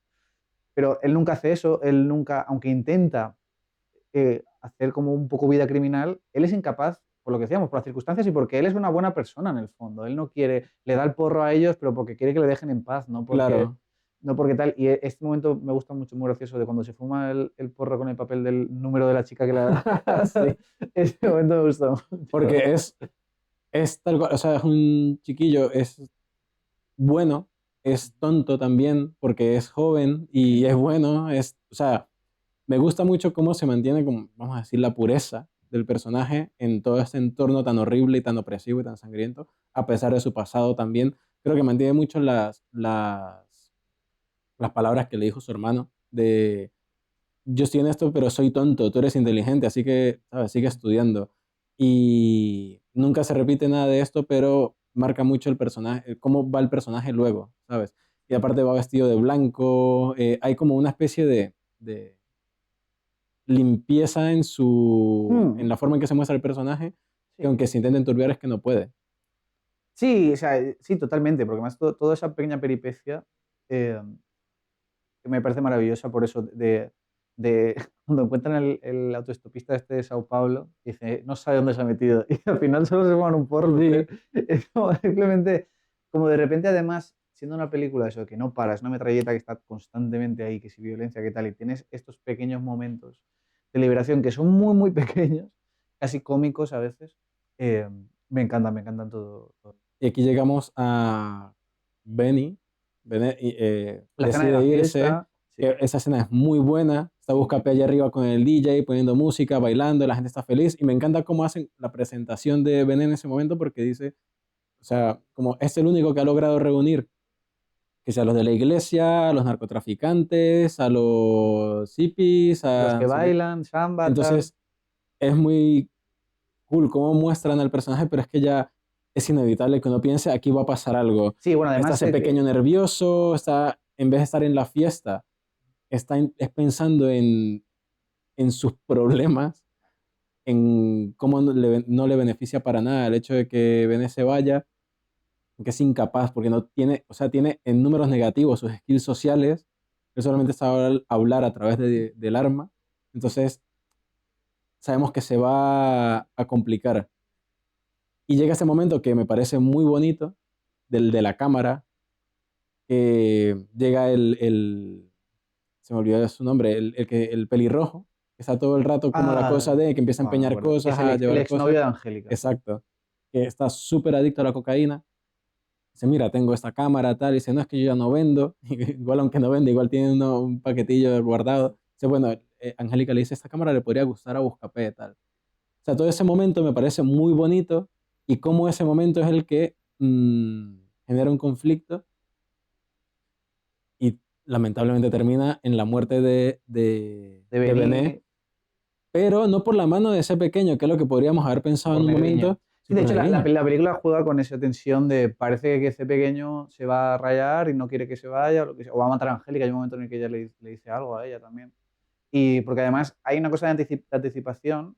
Pero él nunca hace eso, él nunca, aunque intenta hacer como un poco vida criminal, él es incapaz, por lo que decíamos, por las circunstancias y porque él es una buena persona en el fondo. Él no quiere, le da el porro a ellos, pero porque quiere que le dejen en paz, claro, no porque tal. Y este momento me gusta mucho, muy gracioso, de cuando se fuma el porro con el papel del número de la chica que la... sí. Este momento me gusta mucho. Porque es tal cual, o sea, es un chiquillo, es bueno, es tonto también, porque es joven y Sí. es bueno, o sea, me gusta mucho cómo se mantiene, como, vamos a decir, la pureza del personaje en todo este entorno tan horrible y tan opresivo y tan sangriento, a pesar de su pasado también. Creo que mantiene mucho las palabras que le dijo su hermano, de yo estoy en esto, pero soy tonto, tú eres inteligente, así que, ¿sabes? Sigue estudiando. Y nunca se repite nada de esto, pero marca mucho el personaje, cómo va el personaje luego, ¿sabes? Y aparte va vestido de blanco, hay como una especie de limpieza en Mm, la forma en que se muestra el personaje, que sí. aunque se intenta enturbiar es que no puede. Sí, o sea, sí, totalmente, porque más toda esa pequeña peripecia eh, que me parece maravillosa por eso de cuando encuentran el autoestopista este de Sao Paulo, dice, no sabe dónde se ha metido, y al final solo se fuman un porro los tres. Sí, Es como simplemente, como de repente además, siendo una película eso, que no para, es una metralleta que está constantemente ahí, que si violencia, que tal, y tienes estos pequeños momentos de liberación que son muy, muy pequeños, casi cómicos a veces, eh, me encantan todo. y aquí llegamos a Benny. Benny La escena de decide la irse, fiesta, sí. que esa escena es muy buena. Está Buscapé allá arriba con el DJ, poniendo música, bailando, la gente está feliz. Y me encanta cómo hacen la presentación de Benny en ese momento porque dice, o sea, como es el único que ha logrado reunir, que sea a los de la iglesia, a los narcotraficantes, a los hippies, Los a que no sé qué. bailan, samba, tal. Entonces, es muy cool cómo muestran al personaje, pero es que ya es inevitable que uno piense, aquí va a pasar algo. Sí, bueno, Está además ese pequeño nervioso, está, en vez de estar en la fiesta, es pensando en sus problemas, en cómo no le beneficia para nada el hecho de que Bene se vaya, porque es incapaz, porque no tiene, o sea, tiene en números negativos sus skills sociales, él solamente sabe hablar a través del arma, entonces sabemos que se va a complicar. Y llega ese momento que me parece muy bonito, del de la cámara, que llega se me olvidó su nombre, el pelirrojo, que está todo el rato como la cosa ah, de que empieza a bueno, no me empeñar acuerdo. Que cosas, es el, a el llevar exnovio cosas. de Angélica. Exacto. Que está súper adicto a la cocaína. Dice, mira, tengo esta cámara, tal. Dice, no, es que yo ya no vendo. Igual, aunque no vende, igual tiene un paquetillo guardado. Dice, bueno, Angélica le dice, esta cámara le podría gustar a Buscapé, tal. O sea, todo ese momento me parece muy bonito y cómo ese momento es el que genera un conflicto y lamentablemente termina en la muerte De de Benet, Benny pero no por la mano de ese pequeño, que es lo que podríamos haber pensado por en un Negriño. momento, Sí, sí, de por hecho, Negriño. la película juega con esa tensión de parece que ese pequeño se va a rayar y no quiere que se vaya, o, lo que sea, o va a matar a Angélica. Hay un momento en el que ella le dice algo a ella también. Y porque además hay una cosa de anticipación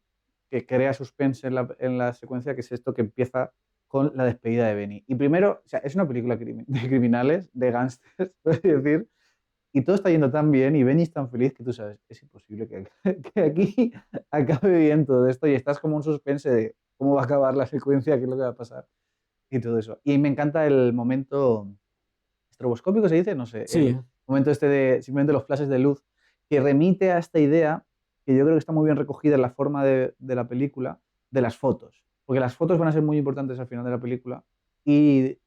que crea suspense en la secuencia, que es esto que empieza con la despedida de Benny. Y primero, o sea, es una película de criminales, de gángsters, puedes decir, y todo está yendo tan bien y Benny es tan feliz que tú sabes, es imposible que aquí acabe bien todo esto y estás como un suspense de cómo va a acabar la secuencia, qué es lo que va a pasar y todo eso. Y me encanta el momento estroboscópico, se dice, no sé, Sí, el momento este de simplemente los flashes de luz, que remite a esta idea que yo creo que está muy bien recogida en la forma de la película, de las fotos. Porque las fotos van a ser muy importantes al final de la película y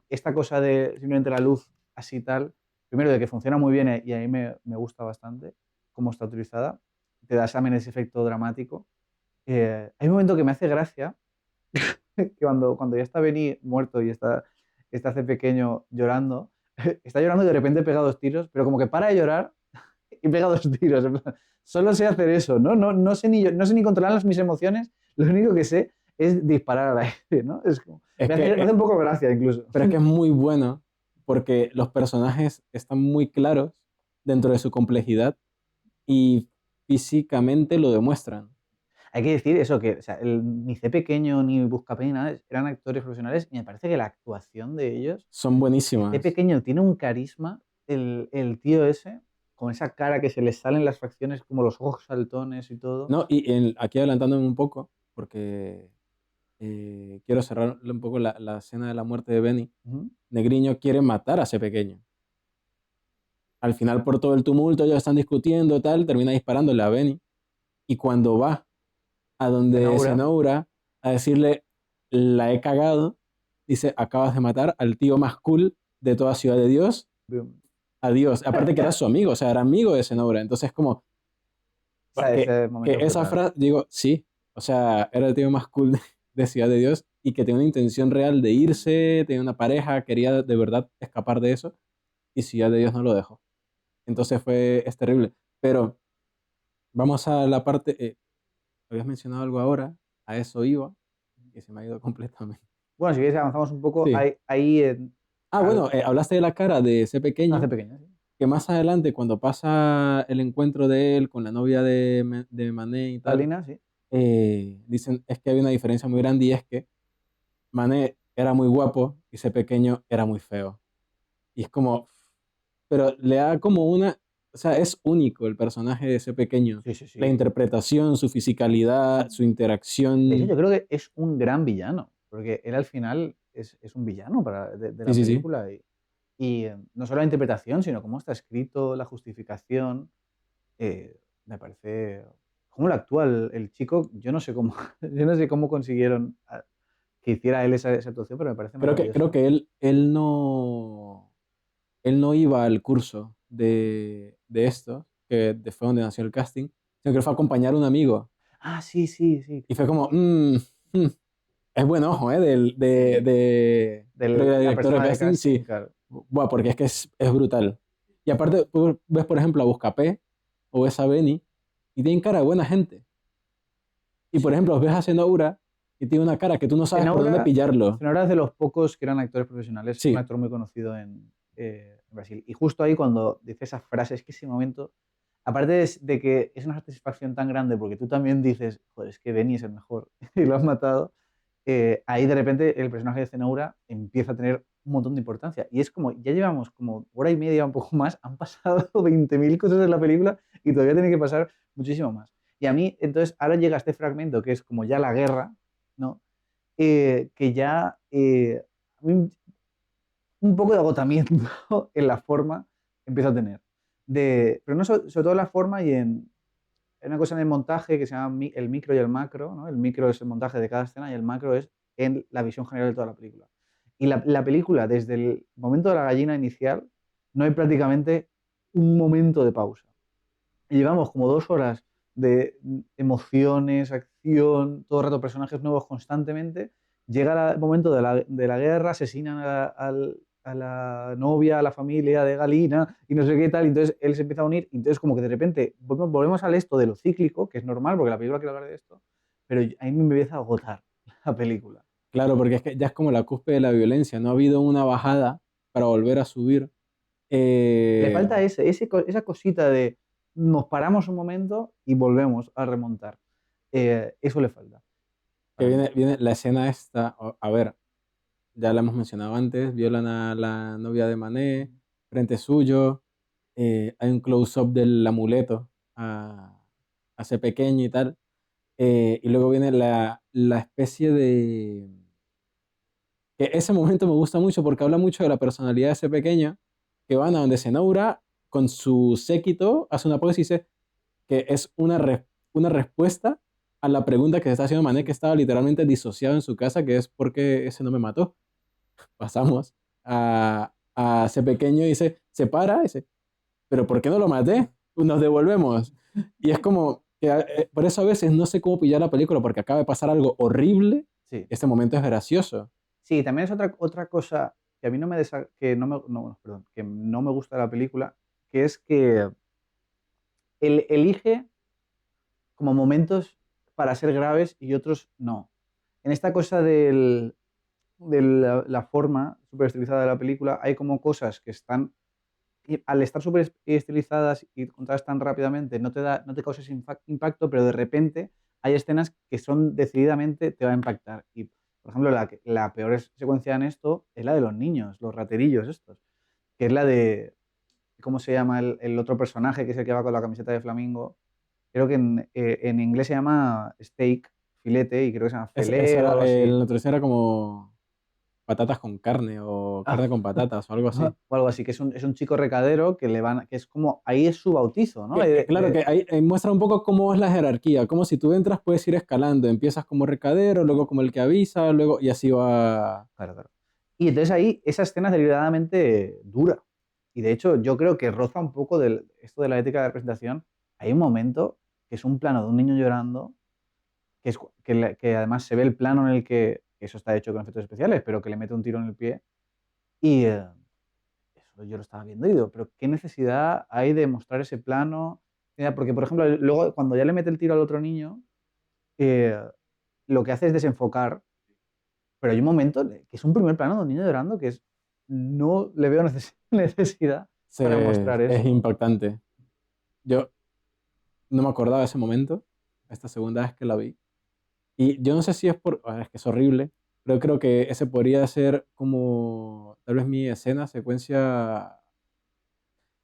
esta cosa de simplemente la luz así tal, primero de que funciona muy bien y a mí me gusta bastante cómo está utilizada, te da también ese efecto dramático. Hay un momento que me hace gracia, que cuando ya está Benny muerto y está hace pequeño llorando, está llorando y de repente pega dos tiros, pero como que para de llorar y pega dos tiros. En plan, solo sé hacer eso, ¿no? No sé no sé ni controlar mis emociones, lo único que sé es disparar al aire, ¿no? Es como, es que, me hace un poco gracia incluso. pero es que es muy bueno porque los personajes están muy claros dentro de su complejidad y físicamente lo demuestran. Hay que decir eso, que o sea, ni C pequeño ni Buscapé ni nada eran actores profesionales y me parece que la actuación de ellos, Son C buenísimas. pequeño tiene un carisma, el tío ese, con esa cara que se le salen las facciones como los ojos saltones y todo. No, y aquí adelantándome un poco, porque quiero cerrar un poco la escena de la muerte de Benny. Ujú. Negriño quiere matar a ese pequeño. Al final, por todo el tumulto, ellos están discutiendo, tal, termina disparándole a Benny. Y cuando va a donde Cenoura. Zenobra a decirle, la he cagado, dice, acabas de matar al tío más cool de toda Ciudad de Dios, adiós. Aparte que era su amigo, o sea, era amigo de Zenobra. Entonces, como, Ese que momento esa brutal. frase, digo, sí, o sea, era el tío más cool de Ciudad de Dios y que tenía una intención real de irse, tenía una pareja, quería de verdad escapar de eso y Ciudad de Dios no lo dejó. Entonces es terrible. Pero vamos a la parte, habías mencionado algo ahora, a eso iba, que se me ha ido completamente. Bueno, si quieres avanzamos un poco, Sí. ahí Ah, bueno, hablaste de la cara de ese hace pequeño, pequeño, ¿sí? que más adelante, cuando pasa el encuentro de él con la novia de Mané y tal, Talina, sí. dicen es que había una diferencia muy grande y es que Mané era muy guapo y ese pequeño era muy feo. Y es como, pero le da como una, o sea, es único el personaje de ese pequeño. Sí, sí, La sí. interpretación, su fisicalidad, su De hecho, interacción. yo creo que es un gran villano, porque él al final es un villano de Sí, la sí, sí. película. No solo la interpretación, sino cómo está escrito, la justificación. Me parece. Cómo lo actúa el chico, yo no sé cómo, yo no sé cómo consiguieron que hiciera él esa actuación, pero me parece Creo maravilloso. que él no iba al curso de esto, fue donde nació el casting, sino que fue a acompañar a un amigo. Ah, sí, sí, sí. Y fue como, mm, es buen ojo, ¿eh? Creo que la La directora de persona de casting, casting, sí. claro. Buah, porque es que es brutal. Y aparte, tú ves, por ejemplo, a Buscapé o ves a Benny y tienen cara de buena gente. Y por Sí. ejemplo, ves a Zenobra y tiene una cara que tú no sabes por dónde Cenoura, pillarlo. Cenoura es de los pocos que eran actores profesionales, un Sí, actor muy conocido en Brasil. Y justo ahí cuando dice esas frases, que ese momento, aparte de que es una satisfacción tan grande porque tú también dices, joder, es que Benny es el mejor y lo has matado, ahí de repente el personaje de Cenoura empieza a tener un montón de importancia. Y es como, ya llevamos como hora y media, un poco más, han pasado 20.000 cosas en la película y todavía tiene que pasar muchísimo más. Y a mí, entonces, ahora llega este fragmento que es como ya la guerra, ¿no? Que ya un poco de agotamiento en la forma empiezo a tener. Pero no sobre todo en la forma y hay una cosa en el montaje que se llama el micro y el macro, ¿no? El micro es el montaje de cada escena y el macro es en la visión general de toda la película. Y la película, desde el momento de la gallina inicial, no hay prácticamente un momento de pausa. Y llevamos como 2 horas de emociones, acción, todo el rato personajes nuevos constantemente. Llega el momento de la guerra, asesinan a la novia, a la familia de Galina y no sé qué tal. Y entonces él se empieza a unir. Y entonces, como que de repente volvemos al esto de lo cíclico, que es normal porque la película quiere hablar de esto, pero a mí me empieza a agotar la película. Claro, porque es que ya es como la cúspide de la violencia, no ha habido una bajada para volver a subir. Le Eh, falta esa cosita de nos paramos un momento y volvemos a remontar. Eso le falta que para mí. viene la escena esta, a ver, ya la hemos mencionado antes, violan a la novia de Mané, frente suyo, hay un close-up del amuleto a ese pequeño y tal, y luego viene la especie de... que ese momento me gusta mucho porque habla mucho de la personalidad de ese pequeño, que van a donde Zenobra con su séquito, hace una pausa y dice que es una respuesta a la pregunta que se está haciendo Mané, que estaba literalmente disociado en su casa, que es ¿por qué ese no me mató? Pasamos a ese pequeño y dice, se para, y dice, pero ¿por qué no lo maté? Nos devolvemos. Y es como, que, por eso a veces no sé cómo pillar la película, porque acaba de pasar algo horrible, Sí. este momento es gracioso. Sí, también es otra cosa que a mí no me, que no me, no, perdón, que no me gusta de la película, que es que él elige como momentos para ser graves y otros no. En esta cosa de la forma súper estilizada de la película, hay como cosas que están, y al estar súper estilizadas y contadas tan rápidamente, no te causa ese impacto, pero de repente hay escenas que son decididamente te va a impactar. Y, por ejemplo, la peor secuencia en esto es la de los niños, los raterillos estos, que es la de, ¿cómo se llama el otro personaje que es el que va con la camiseta de flamingo? Creo que en inglés se llama steak, filete, y creo que se llama Esa filé o era, algo así. la nutrición era como patatas con carne o carne Ah, con patatas o algo así. o algo así, que es un chico recadero que le van, que es como, ahí es su bautizo, ¿no? Claro que ahí muestra un poco cómo es la jerarquía, como si tú entras puedes ir escalando, empiezas como recadero, luego como el que avisa, luego y así va. Claro, claro. Y entonces ahí esa escena es deliberadamente dura. Y de hecho yo creo que roza un poco esto de la ética de representación. Hay un momento que es un plano de un niño llorando, que además se ve el plano en el que eso está hecho con efectos especiales, pero que le mete un tiro en el pie. Y eso yo lo estaba viendo y digo, pero ¿qué necesidad hay de mostrar ese plano? Porque, por ejemplo, luego cuando ya le mete el tiro al otro niño, eh, lo que hace es desenfocar, pero hay un momento que es un primer plano de un niño llorando que es, no le veo necesidad para mostrar Es eso. impactante. Yo no me acordaba de ese momento, esta segunda vez que la vi. Y yo no sé si es es que es horrible, pero creo que ese podría ser como tal vez mi escena, secuencia,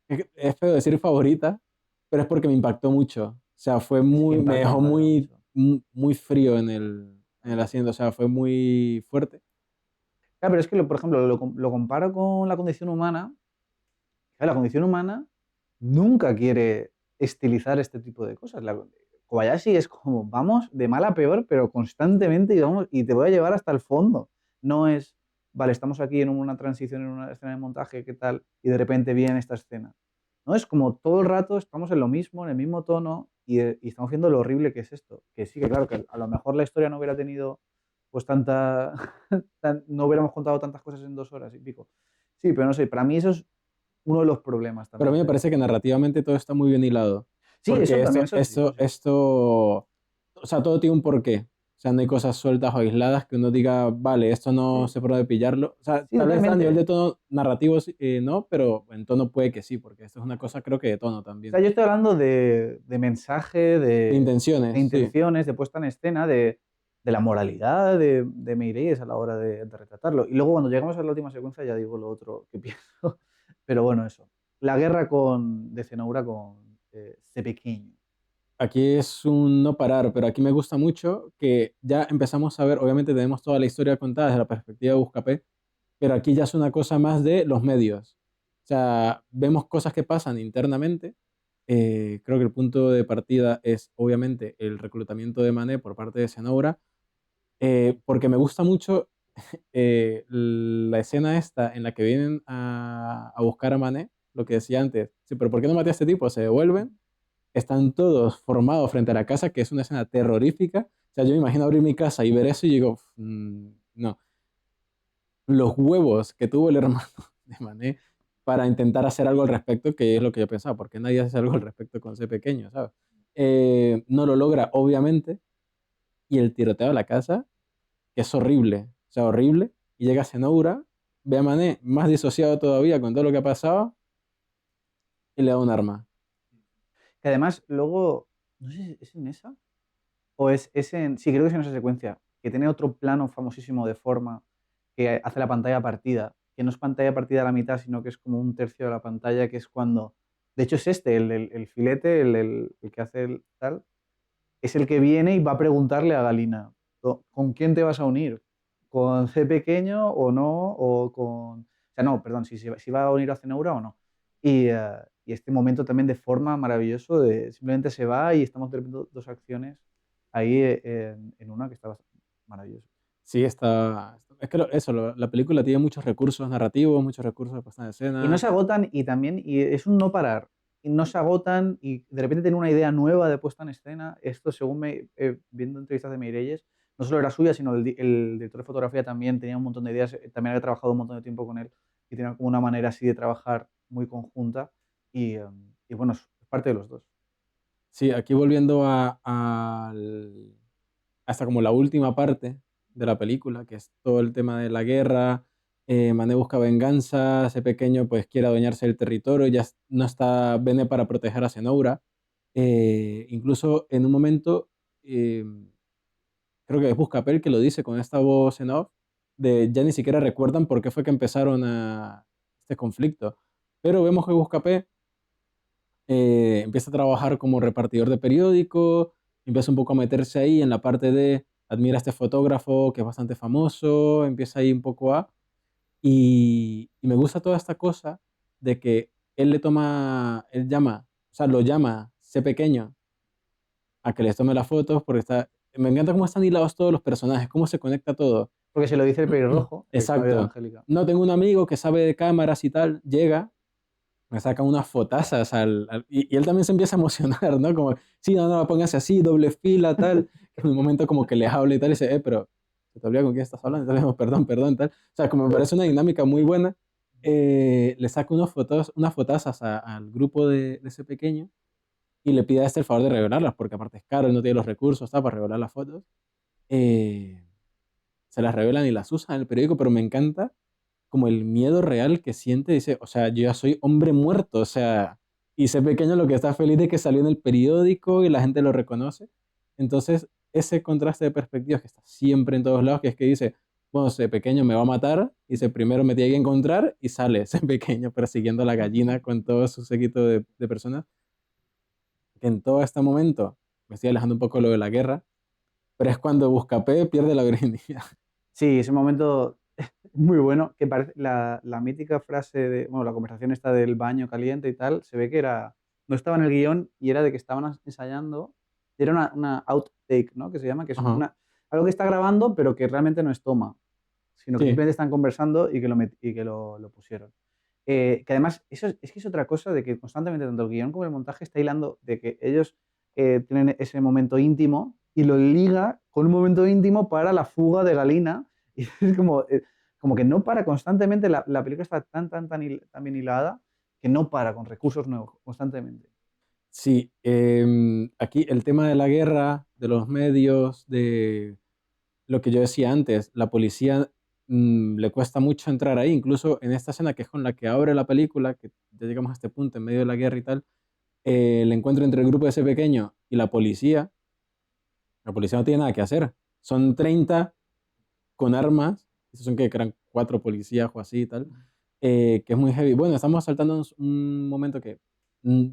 es feo decir favorita, pero es porque me impactó mucho. O sea, Es que me impacta, dejó impacta mucho. muy frío en el asiento, o sea, fue muy fuerte. Claro, pero es que, por ejemplo, lo comparo con la condición humana. Claro, la condición humana nunca quiere estilizar este tipo de cosas. Kobayashi es como, vamos de mal a peor, pero constantemente y te voy a llevar hasta el fondo. No es, vale, estamos aquí en una transición, en una escena de montaje, ¿qué tal? Y de repente viene esta escena. No, es como todo el rato estamos en lo mismo, en el mismo tono, y estamos viendo lo horrible que es esto. Que sí, que claro, que a lo mejor la historia no hubiera tenido pues tanta, no hubiéramos contado tantas cosas en 2 horas y pico. Sí, pero no sé, para mí eso es uno de los problemas Pero a también mí me parece que narrativamente todo está muy bien hilado, Sí, eso porque también, eso sí, eso sí. o sea, todo tiene un porqué. O sea, no hay cosas sueltas o aisladas que uno diga, vale, esto no Sí, sé por dónde pillarlo. O sea, sí, tal vez a nivel de totalmente. tono narrativo no, pero en tono puede que sí, porque esto es una cosa creo que de tono O sea, también. yo estoy hablando de mensaje, De de intenciones, sí. intenciones, de puesta en escena, de la moralidad de Meirelles a la hora de retratarlo. Y luego cuando llegamos a la última secuencia ya digo lo otro que pienso. Pero bueno, eso. La guerra de Cenoura con C pequeño. Aquí es un no parar, pero aquí me gusta mucho que ya empezamos a ver, obviamente tenemos toda la historia contada desde la perspectiva de Buscapé, pero aquí ya es una cosa más de los medios. O sea, vemos cosas que pasan internamente. Creo que el punto de partida es obviamente el reclutamiento de Mané por parte de Zenobra, porque me gusta mucho. la escena esta en la que vienen a buscar a Mané, lo que decía antes, sí, pero ¿por qué no maté a este tipo? Se devuelven, están todos formados frente a la casa, que es una escena terrorífica. O sea, yo me imagino abrir mi casa y ver eso y digo, no, los huevos que tuvo el hermano de Mané para intentar hacer algo al respecto, que es lo que yo pensaba, porque nadie hace algo al respecto con ese pequeño, ¿sabes? No lo logra, obviamente, y el tiroteo a la casa, que es horrible, o sea, horrible, y llega Zenobra, ve a Mané más disociado todavía con todo lo que ha pasado, y le da un arma. Que además, luego, no sé si es en esa, o es en, sí, creo que es en esa secuencia, que tiene otro plano famosísimo de forma que hace la pantalla partida, que no es pantalla partida a la mitad, sino que es como un tercio de la pantalla, que es cuando, de hecho es este, el filete, el que hace el tal, es el que viene y va a preguntarle a Galina, ¿con quién te vas a unir? ¿Con C pequeño o no? O con... O sea, no, perdón, si va a unir a Cenaura o no. Y este momento también de forma maravilloso, de simplemente se va y estamos teniendo dos acciones ahí en una que está maravilloso. Sí, está... Es que la película tiene muchos recursos narrativos, muchos recursos de puesta en Y no escena. se agotan y también, y es un no parar, y no se agotan y de repente tienen una idea nueva de puesta en escena. Esto, según viendo entrevistas de Meirelles, no solo era suya, sino el director de fotografía también tenía un montón de ideas, también había trabajado un montón de tiempo con él y tenía como una manera así de trabajar muy conjunta y bueno, es parte de los dos. Sí, aquí volviendo hasta como la última parte de la película, que es todo el tema de la guerra. Mané busca venganza, ese pequeño pues quiere adueñarse del territorio, ya no está Bene para proteger a Zenobra. Incluso en un momento, eh, creo que es Buscapé el que lo dice con esta voz en off, de ya ni siquiera recuerdan por qué fue que empezaron este conflicto. Pero vemos que Buscapé empieza a trabajar como repartidor de periódico, empieza un poco a meterse ahí en la parte de admira a este fotógrafo que es bastante famoso, empieza ahí un poco y me gusta toda esta cosa de que él llama, o sea, lo llama C pequeño a que les tome las fotos porque me encanta cómo están hilados todos los personajes, cómo se conecta todo. Porque se lo dice el pelirrojo, el exnovio de Exacto. Angélica. No, tengo un amigo que sabe de cámaras y tal, llega, me saca unas fotazas y él también se empieza a emocionar, ¿no? Como, sí, no, no, póngase así, doble fila, tal. En un momento como que les habla y tal, y dice, pero se te olvida con quién estás hablando, y tal, digo, perdón, perdón, tal. O sea, como me parece una dinámica muy buena, le saca unas fotazas al grupo de ese pequeño y le pide a este el favor de revelarlas, porque aparte es caro, él no tiene los recursos, tal, para revelar las fotos. Eh, Se las revelan y las usan en el periódico, pero me encanta como el miedo real que siente, dice, o sea, yo ya soy hombre muerto, o sea, y ese pequeño lo que está feliz de que salió en el periódico y la gente lo reconoce. Entonces, ese contraste de perspectivas que está siempre en todos lados, que es que dice, bueno, ese pequeño me va a matar, dice, primero me tiene que encontrar y sale ese pequeño persiguiendo a la gallina con todo su séquito de personas, que en todo este momento, me estoy alejando un poco lo de la guerra, pero es cuando Buscapé pierde la virginidad. Sí, ese momento muy bueno, que parece la mítica frase de, bueno, la conversación esta del baño caliente y tal, se ve que era, no estaba en el guión y era de que estaban ensayando, era una outtake, ¿no? Que se llama, que es Ajá. algo que está grabando, pero que realmente no es toma, sino que Sí, simplemente están conversando y que lo pusieron. Que además, es que es otra cosa de que constantemente tanto el guión como el montaje está hilando de que ellos tienen ese momento íntimo y lo liga con un momento íntimo para la fuga de Galina. Y es como que no para constantemente, la película está tan bien hilada que no para con recursos nuevos constantemente. sí, aquí el tema de la guerra, de los medios, de lo que yo decía antes, la policía le cuesta mucho entrar ahí, incluso en esta escena que es con la que abre la película, que ya llegamos a este punto en medio de la guerra y tal, el encuentro entre el grupo de ese pequeño y la policía no tiene nada que hacer. Son 30 con armas, esos son que eran 4 policías o así y tal, que es muy heavy. Bueno, estamos saltando un momento que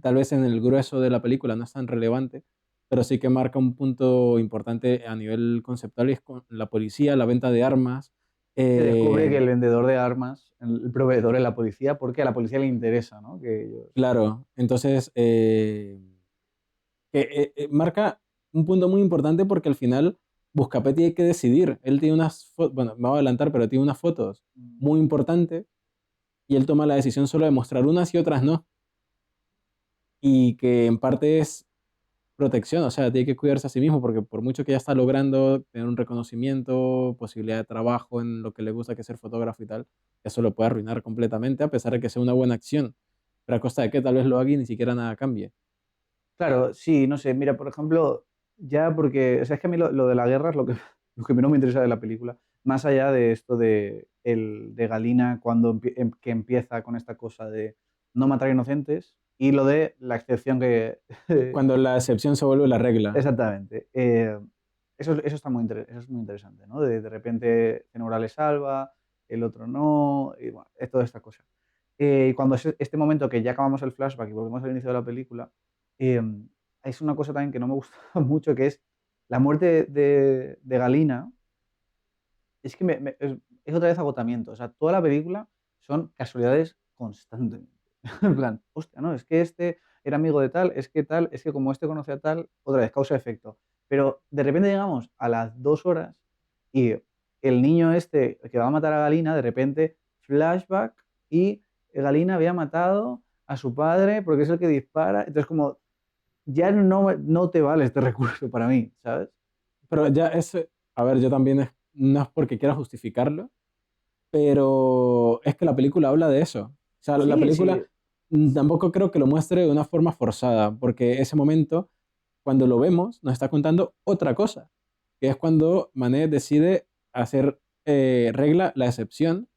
tal vez en el grueso de la película no es tan relevante, pero sí que marca un punto importante a nivel conceptual y es con la policía, la venta de armas. Se descubre que eh, el vendedor de armas, el proveedor es la policía, porque a la policía le interesa, ¿no? Que ellos... claro, entonces que, marca un punto muy importante porque al final Buscapé tiene que decidir. Él tiene unas fotos, bueno, me voy a adelantar, pero tiene unas fotos muy importantes y él toma la decisión solo de mostrar unas y otras no. Y que en parte es protección, o sea, tiene que cuidarse a sí mismo porque por mucho que ya está logrando tener un reconocimiento, posibilidad de trabajo en lo que le gusta que es ser fotógrafo y tal, eso lo puede arruinar completamente a pesar de que sea una buena acción. Pero a costa de que tal vez lo haga y ni siquiera nada cambie. Claro, sí, no sé, mira, por ejemplo, ya porque, o sea, es que a mí lo de la guerra es lo que, lo que menos me interesa de la película, más allá de esto de Galina cuando que empieza con esta cosa de no matar inocentes y lo de la excepción que... Cuando la excepción se vuelve la regla. Exactamente. Eso está eso es muy interesante, ¿no? De repente Zenobra le salva, el otro no, y bueno, es toda esta cosa. Y cuando es este momento que ya acabamos el flashback y volvemos al inicio de la película, eh, es una cosa también que no me gusta mucho, que es la muerte de Galina. Es que es otra vez agotamiento. O sea, toda la película son casualidades constantemente. En plan, hostia, no, es que este era amigo de tal, es que como este conoce a tal, otra vez, causa-efecto. Pero de repente llegamos a las 2 horas y el niño este que va a matar a Galina, de repente, flashback y Galina había matado a su padre porque es el que dispara. Entonces, como, ya no te vale este recurso para mí, ¿sabes? Pero ya es, a ver, yo también no es porque quiera justificarlo, pero es que la película habla de eso. O sea, la Sí, sí, película tampoco creo que lo muestre de una forma forzada, porque ese momento, cuando lo vemos, nos está contando otra cosa, que es cuando Manet decide hacer regla la excepción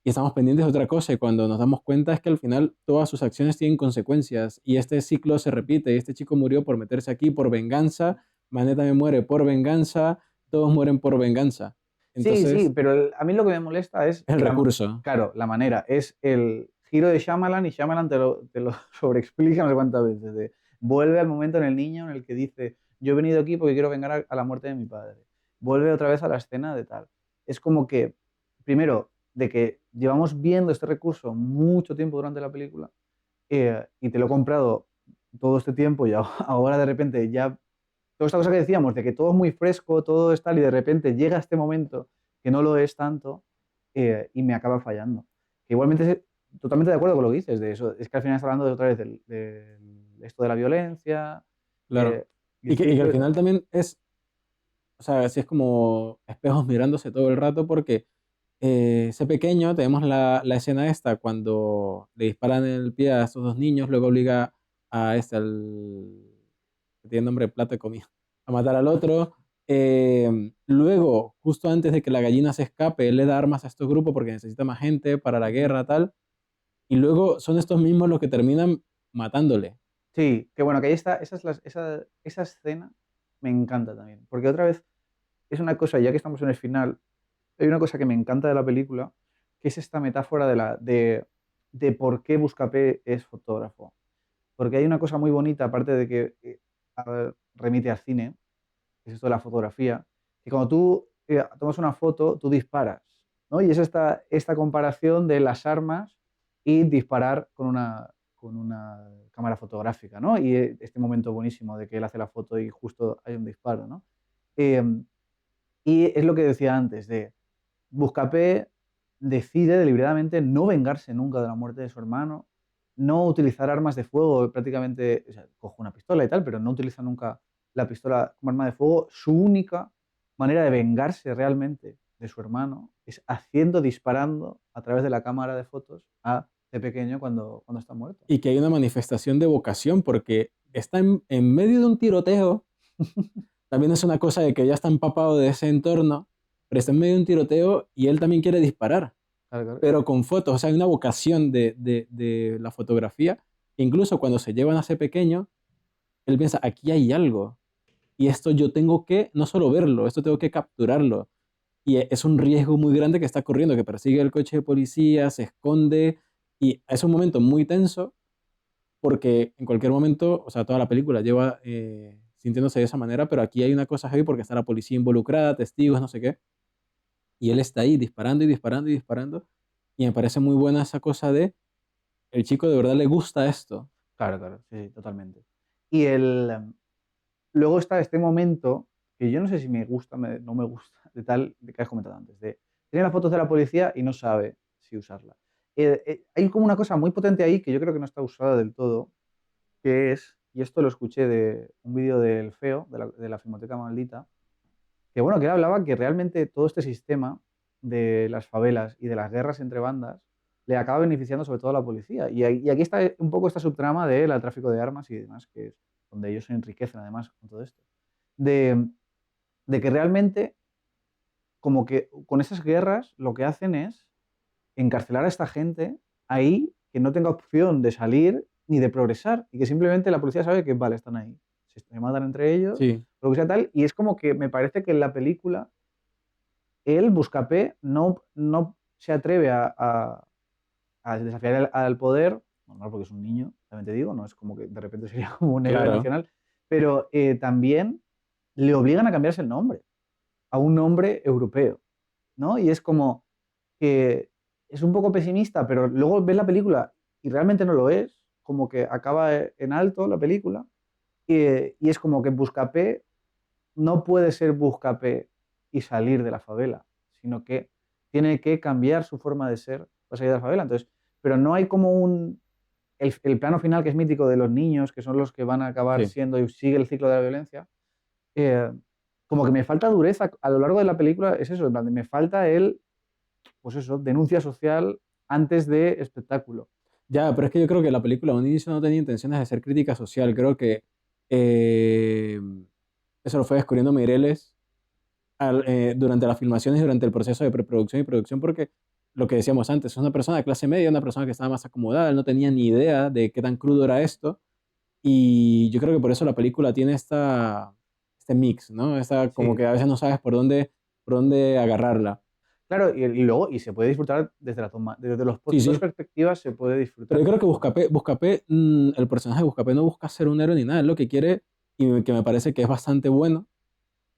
y estamos pendientes de otra cosa y cuando nos damos cuenta es que al final todas sus acciones tienen consecuencias y este ciclo se repite y este chico murió por meterse aquí por venganza, Manet también muere por venganza, todos mueren por venganza. sí, sí, Entonces, pero a mí lo que me molesta es, es el recurso. claro, la manera, es el giro de Shyamalan y Shyamalan te lo sobreexplica no sé cuántas veces. Vuelve al momento en el niño en el que dice, yo he venido aquí porque quiero vengar a la muerte de mi padre. Vuelve otra vez a la escena de tal. Es como que, primero, de que llevamos viendo este recurso mucho tiempo durante la película y te lo he comprado todo este tiempo y ahora de repente ya toda esta cosa que decíamos, de que todo es muy fresco, todo es tal, y de repente llega este momento que no lo es tanto y me acaba fallando. Que igualmente totalmente de acuerdo con lo que dices, de eso, es que al final está hablando de otra vez esto de la violencia, Claro. y el Y que al ciclo y final tal. también es, o sea, así es como espejos mirándose todo el rato porque ese pequeño, tenemos la escena esta cuando le disparan en el pie a estos dos niños, luego obliga a este, al que tiene nombre de plato de comida, a matar al otro. Luego, justo antes de que la gallina se escape, él le da armas a estos grupos porque necesita más gente para la Ujú. guerra, tal. Y luego son estos mismos los que terminan matándole. Sí, que bueno, que ahí está, esa escena me encanta también, porque otra vez es una cosa, ya que estamos en el final, hay una cosa que me encanta de la película, que es esta metáfora de por qué Buscapé es fotógrafo. Porque hay una cosa muy bonita, aparte de que remite al cine, que es esto de la fotografía, que cuando tú tomas una foto, tú disparas, ¿no? Y es esta comparación de las armas y disparar con una cámara fotográfica, ¿no? Y este momento buenísimo de que él hace la foto y justo hay un disparo, ¿no? Eh, y es lo que decía antes, de Buscapé decide deliberadamente no vengarse nunca de la muerte de su hermano, no utilizar armas de fuego, prácticamente, o sea, coge una pistola y tal, pero no utiliza nunca la pistola como arma de fuego. Su única manera de vengarse realmente de su hermano es disparando a través de la cámara de fotos de pequeño cuando está muerto. Y que hay una manifestación de vocación porque está en medio de un tiroteo. También es una cosa de que ya está empapado de ese entorno, pero está en medio de un tiroteo y él también quiere disparar, Claro, claro. pero con fotos. O sea, hay una vocación de la fotografía. Incluso cuando se llevan a ese pequeño, él piensa, aquí hay algo. Y esto yo tengo que no solo verlo, esto tengo que capturarlo. Y es un riesgo muy grande que está corriendo, que persigue el coche de policía, se esconde. Y es un momento muy tenso porque en cualquier momento, o sea, toda la película lleva sintiéndose de esa manera, pero aquí hay una cosa heavy porque está la policía involucrada, testigos, no sé qué, y él está ahí disparando y disparando y disparando, y me parece muy buena esa cosa de, el chico de verdad le gusta esto. Claro, claro, sí, sí, totalmente. Y luego está este momento. que yo no sé si me gusta o no me gusta, de que has comentado antes, tiene las fotos de la policía y no sabe si usarla. Hay como una cosa muy potente ahí que yo creo que no está usada del todo, que es, y esto lo escuché de un vídeo del FEO, de la Filmoteca Maldita, que bueno, que él hablaba que realmente todo este sistema de las favelas y de las guerras entre bandas le acaba beneficiando sobre todo a la policía. Y aquí está un poco esta subtrama del tráfico de armas y demás, que es donde ellos se enriquecen además con todo esto. De, de que realmente, como que con esas guerras, lo que hacen es encarcelar a esta gente ahí que no tenga opción de salir ni de progresar y que simplemente la policía sabe que, vale, están ahí. Se matan entre ellos, Sí, lo que sea tal, y es como que me parece que en la película él, Buscapé, no se atreve a desafiar al poder, normal porque es un niño, también te digo, no es como que de repente sería como un héroe claro. nacional, pero también le obligan a cambiarse el nombre a un nombre europeo, ¿no? Y es como que es un poco pesimista, pero luego ves la película y realmente no lo es, como que acaba en alto la película, y es como que Buscapé no puede ser Buscapé y salir de la favela, sino que tiene que cambiar su forma de ser para salir de la favela. Entonces, pero no hay como el plano final que es mítico de los niños, que son los que van a acabar Sí. siendo y sigue el ciclo de la violencia. eh, Como que me falta dureza a lo largo de la película, es eso, en plan, me falta pues eso, denuncia social antes de espectáculo. Ya, pero es que yo creo que la película a un inicio no tenía intenciones de ser crítica social. Creo que eh, eso lo fue descubriendo Mireles durante las filmaciones y durante el proceso de preproducción y producción, porque lo que decíamos antes, es una persona de clase media, una persona que estaba más acomodada, él no tenía ni idea de qué tan crudo era esto, y yo creo que por eso la película tiene este mix, ¿no? Esta, como Sí, que a veces no sabes por dónde agarrarla. claro, y luego, y se puede disfrutar desde la toma, desde las Sí, dos sí. perspectivas se puede Pero disfrutar. yo creo que Buscapé, el personaje de Buscapé no busca ser un héroe ni nada, él lo que quiere, y que me parece que es bastante bueno,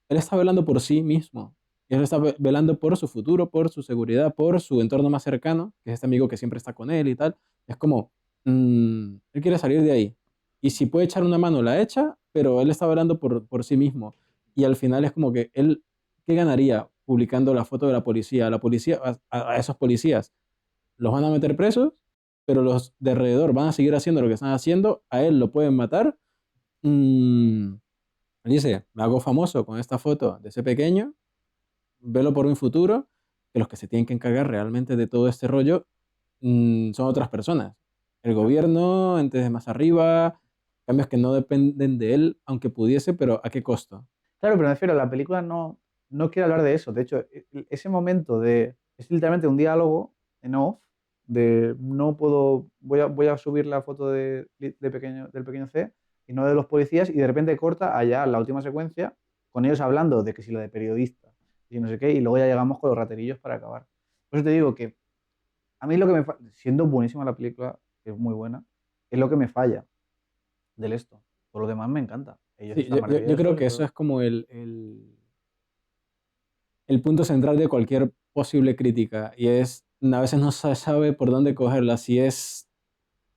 él está velando por sí mismo. Y él está velando por su futuro, por su seguridad, por su entorno más cercano, que es este amigo que siempre está con él y tal. Es como, él quiere salir de ahí. Y si puede echar una mano, la echa, pero él está velando por sí mismo. Y al final es como que él, ¿qué ganaría publicando la foto de la policía? A esos policías los van a meter presos, pero los de alrededor van a seguir haciendo lo que están haciendo, a él lo pueden matar. Mm, Dice, me hago famoso con esta foto de ese pequeño, velo por un futuro, que los que se tienen que encargar realmente de todo este rollo son otras personas. El gobierno, entes de más arriba, cambios que no dependen de él, aunque pudiese, pero ¿a qué costo? Claro, pero me refiero, la película no quiere hablar de eso. De hecho, ese momento es literalmente un diálogo en off de no puedo, voy a subir la foto del pequeño C y no de los policías y de repente corta allá la última secuencia con ellos hablando de que si lo de periodista y no sé qué y luego ya llegamos con los raterillos para acabar. Por eso te digo que a mí lo que siendo buenísima la película, que es muy buena, es lo que me falla del esto. Por lo demás me encanta. Ellos Sí, están yo creo maravillosos y que eso todo. es como el punto central de cualquier posible crítica, y es, a veces no se sabe por dónde cogerla, si es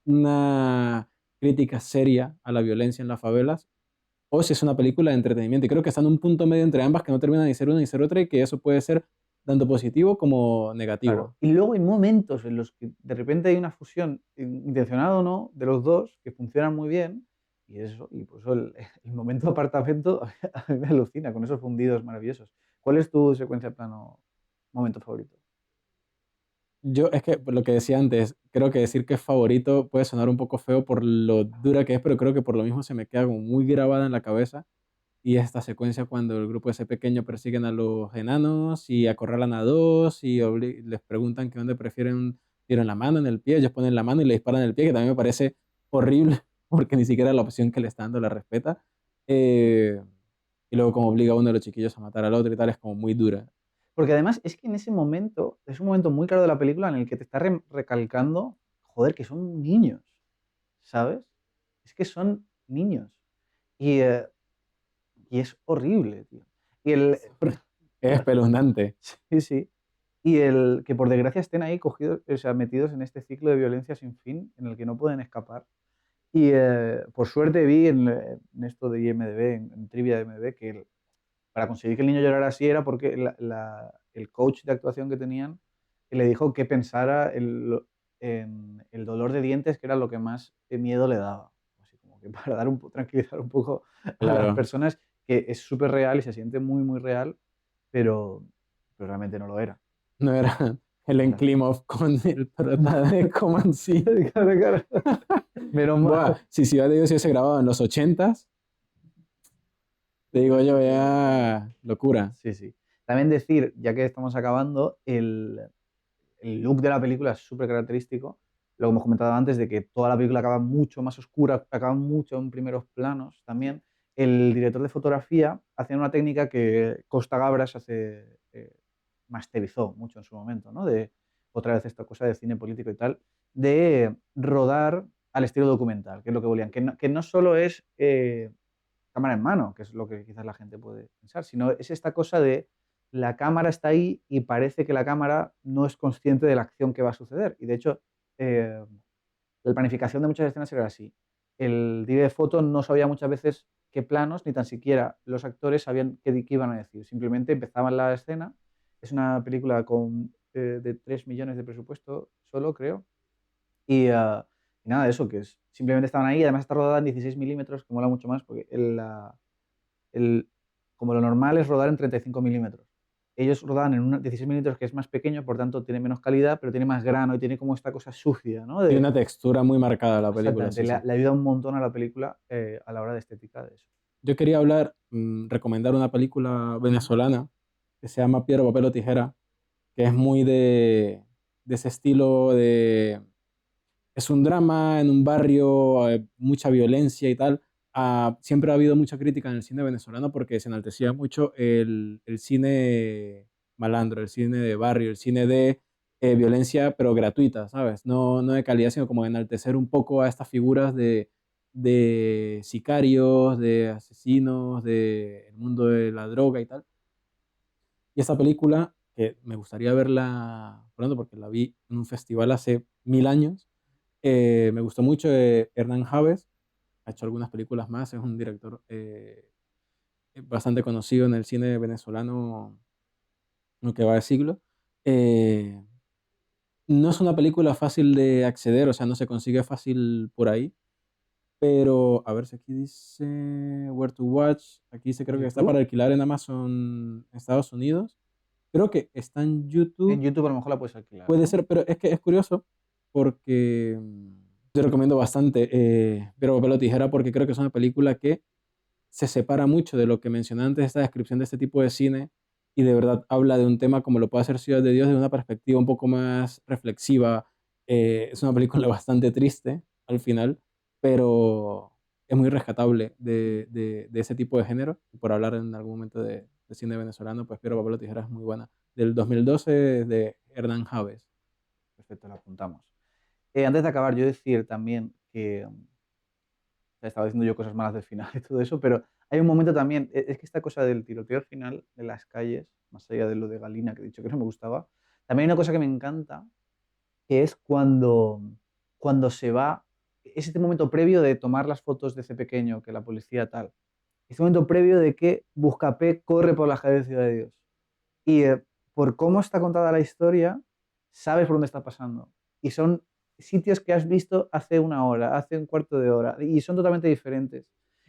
una crítica seria a la violencia en las favelas, o si es una película de entretenimiento. Y creo que está en un punto medio entre ambas que no termina ni ser una ni ser otra y que eso puede ser tanto positivo como Claro. negativo. Y luego hay momentos en los que de repente hay una fusión, intencionada o no, de los dos que funcionan muy bien. Y eso, y por eso el momento apartamento a mí me alucina con esos fundidos maravillosos. ¿Cuál es tu secuencia de plano momento favorito? Yo es que por lo que decía antes, creo que decir que es favorito puede sonar un poco feo por lo dura que es, pero creo que por lo mismo se me queda como muy grabada en la cabeza. Y esta secuencia cuando el grupo ese pequeño persiguen a los enanos y acorralan a dos y les preguntan que dónde prefieren, tiran la mano en el pie, ellos ponen la mano y le disparan en el pie, que también me parece horrible porque ni siquiera la opción que le está dando la respeta. Eh, y luego como obliga a uno de los chiquillos a matar al otro y tal, es como muy dura. Porque además es que en ese momento, es un momento muy claro de la película en el que te está recalcando, joder, que son niños, ¿sabes? Es que son niños. Y, y es horrible, tío. Y Es espeluznante. sí, sí. Y el que por desgracia estén ahí cogidos, o sea, metidos en este ciclo de violencia sin fin en el que no pueden escapar. Y por suerte vi en esto de IMDb, en trivia de IMDb, que para conseguir que el niño llorara así era porque el coach de actuación que tenían le dijo que pensara en el dolor de dientes, que era lo que más miedo le daba. Así como que para tranquilizar un poco a las Claro, personas, que es súper real y se siente muy, muy real, pero realmente no lo era. no era Helen Era. Klimov con el prota de Comanche. Claro, claro. Menos Buah, mal. si Ciudad de Dios se hubiese grabado en los 80s, te digo yo, ya locura. Sí, sí. También decir, ya que estamos acabando, el look de la película es súper característico. Lo que hemos comentado antes, de que toda la película acaba mucho más oscura, acaba mucho en primeros planos también. El director de fotografía hacía una técnica que Costa Gabras masterizó mucho en su momento, ¿no? De otra vez esta cosa de cine político y tal, de rodar al estilo documental, que es lo que volvían. Que no solo es cámara en mano, que es lo que quizás la gente puede pensar, sino es esta cosa de la cámara está ahí y parece que la cámara no es consciente de la acción que va a suceder. Y de hecho, eh, la planificación de muchas escenas era así. El director de foto no sabía muchas veces qué planos, ni tan siquiera los actores sabían qué iban a decir. Simplemente empezaban la escena. Es una película de 3 millones de presupuesto solo, creo. Y nada de eso, que es, simplemente estaban ahí. Además está rodada en 16 milímetros, que mola mucho más, porque el- como lo normal es rodar en 35 milímetros. Ellos rodaban en un 16 milímetros que es más pequeño, por tanto tiene menos calidad, pero tiene más grano y tiene como esta cosa sucia, ¿no? Tiene una textura muy marcada la película, Exactamente, sí, sí. le ayuda un montón a la película a la hora de estética de eso. Yo quería hablar, recomendar una película venezolana que se llama Piedra, Papel o Tijera, que es muy de ese estilo de... Es un drama en un barrio, mucha violencia y tal. Siempre ha habido mucha crítica en el cine venezolano porque se enaltecía mucho el cine malandro, el cine de barrio, el cine de violencia, pero gratuita, ¿sabes? No, no de calidad, sino como de enaltecer un poco a estas figuras de sicarios, de asesinos, del mundo de la droga y tal. Y esta película, que me gustaría verla pronto porque la vi en un festival hace 1000 años, me gustó mucho. Hernán Javes ha hecho algunas películas más, es un director bastante conocido en el cine venezolano, lo que va de siglo. Eh, no es una película fácil de acceder, o sea, no se consigue fácil por ahí, pero a ver si aquí dice Where to Watch, aquí dice creo que está para ¿YouTube? alquilar en Amazon Estados Unidos, creo que está en En YouTube, YouTube a lo mejor la puedes alquilar, puede ¿no? ser, pero es que es curioso porque te recomiendo bastante Pero Papel o Tijera porque creo que es una película que se separa mucho de lo que mencioné antes, esta descripción de este tipo de cine, y de verdad habla de un tema como lo puede hacer Ciudad de Dios, de una perspectiva un poco más reflexiva. Es una película bastante triste al final, pero es muy rescatable de ese tipo de género. Y por hablar en algún momento de cine venezolano, pues Piedra, Papel o Tijera es muy buena. Del 2012 de Hernán Javes. Perfecto, la apuntamos. Antes de acabar, yo decir también que estaba diciendo yo cosas malas del final y todo eso, pero hay un momento también, es que esta cosa del tiroteo al final de las calles, más allá de lo de Galina que he dicho que no me gustaba, también hay una cosa que me encanta, que es cuando se va, es este momento previo de tomar las fotos de ese pequeño, que la policía tal, este momento previo de que Buscapé corre por la calle de Ciudad de Dios. Y por cómo está contada la historia, sabes por dónde está pasando. Y son sitios que has visto hace una hora, hace un cuarto de hora, y son totalmente diferentes.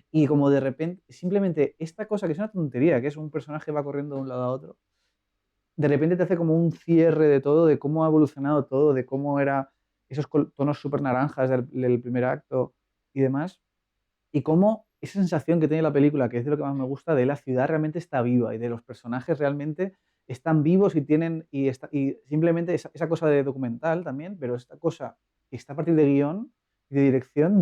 Y como de repente, simplemente esta cosa que es una tontería, que es un personaje va corriendo de un lado a otro, de repente te hace como un cierre de todo, de cómo ha evolucionado todo, de cómo era esos tonos súper naranjas del primer acto y demás, y cómo esa sensación que tiene la película, que es de lo que más me gusta, de la ciudad realmente está viva y de los personajes realmente están vivos y tienen, y simplemente esa cosa de documental también, pero esta cosa que está a partir de guión y de dirección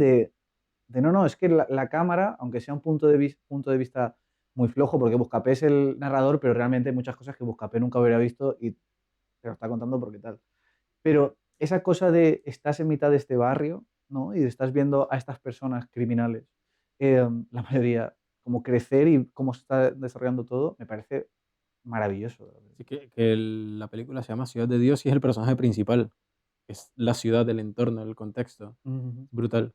no, no, es que la cámara, aunque sea un punto de vista muy flojo, porque Buscapé es el narrador, pero realmente hay muchas cosas que Buscapé nunca hubiera visto y te lo está contando porque tal. Pero esa cosa de estás en mitad de este barrio, ¿no? Y estás viendo a estas personas criminales, la mayoría, como crecer y cómo se está desarrollando todo, me parece maravilloso. Así que la película se llama Ciudad de Dios y es el personaje principal. Es la ciudad, el entorno, el contexto. Ujú. Brutal.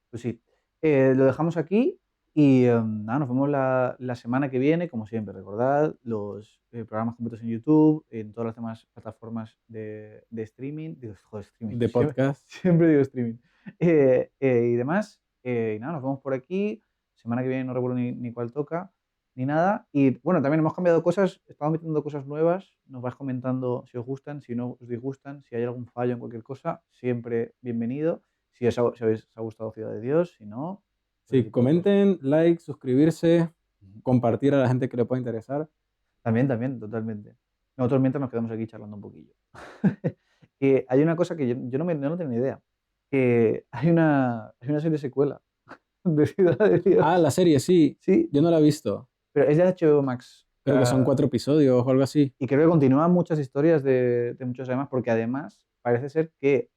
Pues sí. Lo dejamos aquí Y nada, nos vemos la semana que viene, como siempre. Recordad los programas completos en YouTube, en todas las demás plataformas de streaming. Digo, joder, streaming. de podcast. Siempre digo streaming. Y demás. Y nada, nos vemos por aquí. Semana que viene no recuerdo ni cuál toca, ni nada. Y bueno, también hemos cambiado cosas, estamos metiendo cosas nuevas. Nos vais comentando si os gustan, si no os disgustan, si hay algún fallo en cualquier cosa, siempre bienvenido. Si os ha gustado Ciudad de Dios, si no, ese Sí, tipo de cosas. comenten, like, suscribirse, compartir a la gente que le pueda interesar. También, totalmente. Nosotros mientras nos quedamos aquí charlando un poquillo. Hay una cosa que yo no tengo ni idea. Que hay una serie secuela de Ciudad de Ah, la Dios. serie, sí. Sí, Yo no la he visto. pero es de HBO Max. Creo que son 4 episodios o algo así. Y creo que continúan muchas historias de muchos además, porque además parece ser que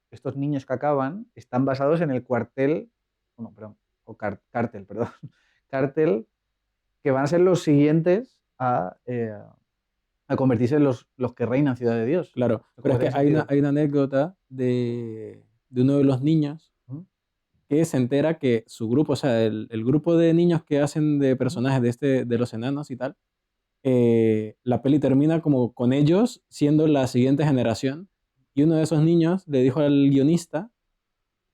estos niños que acaban están basados en el cuartel, bueno, perdón, o cártel, perdón, cártel, que van a ser los siguientes a convertirse en los que reinan Ciudad de Dios. Claro, Como pero es que tiene sentido. hay una anécdota de uno de los niños Ujú, que se entera que su grupo, o sea, el grupo de niños que hacen de ujú. personajes de los enanos y tal, la peli termina como con ellos siendo la siguiente generación. Y uno de esos niños le dijo al guionista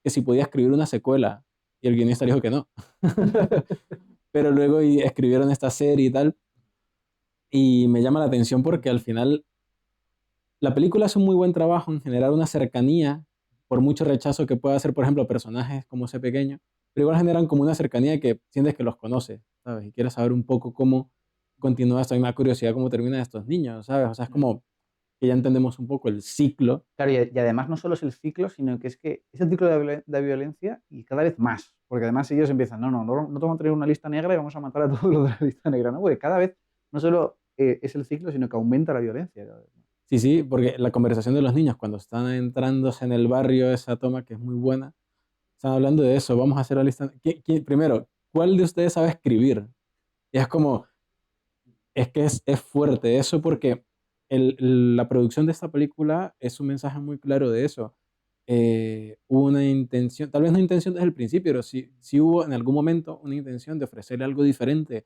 que si podía escribir una secuela. Y el guionista le dijo que no. Pero luego escribieron esta serie y tal. Y me llama la atención porque al final la película hace un muy buen trabajo en generar una cercanía, por mucho rechazo que pueda hacer, por ejemplo, personajes como ese pequeño, pero igual generan como una cercanía que sientes que los conoces, ¿sabes? Y quieres saber un poco cómo continúa esto. A mí me da curiosidad cómo terminan estos niños, ¿sabes? O sea, es como que ya entendemos un poco el ciclo. Claro, y además no solo es el ciclo, sino que es el ciclo de violencia y cada vez más. Porque además ellos empiezan, no te vamos a tener una lista negra y vamos a matar a todos los de la lista negra. No, porque cada vez no solo es el ciclo, sino que aumenta la violencia cada vez más. Sí, sí, porque la conversación de los niños cuando están entrándose en el barrio, esa toma que es muy buena, están hablando de eso, vamos a hacer la lista. Primero, ¿cuál de ustedes sabe escribir? Y es como, es que es fuerte eso porque la producción de esta película es un mensaje muy claro de eso. Hubo una intención, tal vez no intención desde el principio, pero sí hubo en algún momento una intención de ofrecerle algo diferente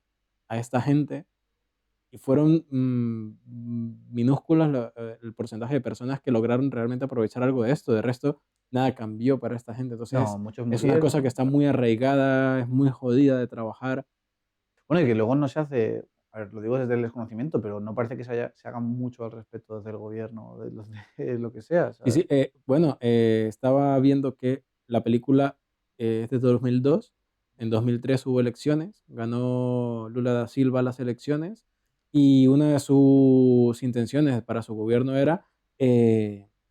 a esta gente y fueron minúsculos el porcentaje de personas que lograron realmente aprovechar algo de esto. De resto, nada cambió para esta gente. No, Entonces, muchos es una cosa que murieron. está muy arraigada, es muy jodida de trabajar. Bueno, y que luego no se hace, a ver, lo digo desde el desconocimiento, pero no parece que se haga mucho al respecto desde el gobierno, de los de lo que sea, Y ¿sabes? sí, bueno, estaba viendo que la película es de 2002. En 2003 hubo elecciones, ganó Lula da Silva las elecciones y una de sus intenciones para su gobierno era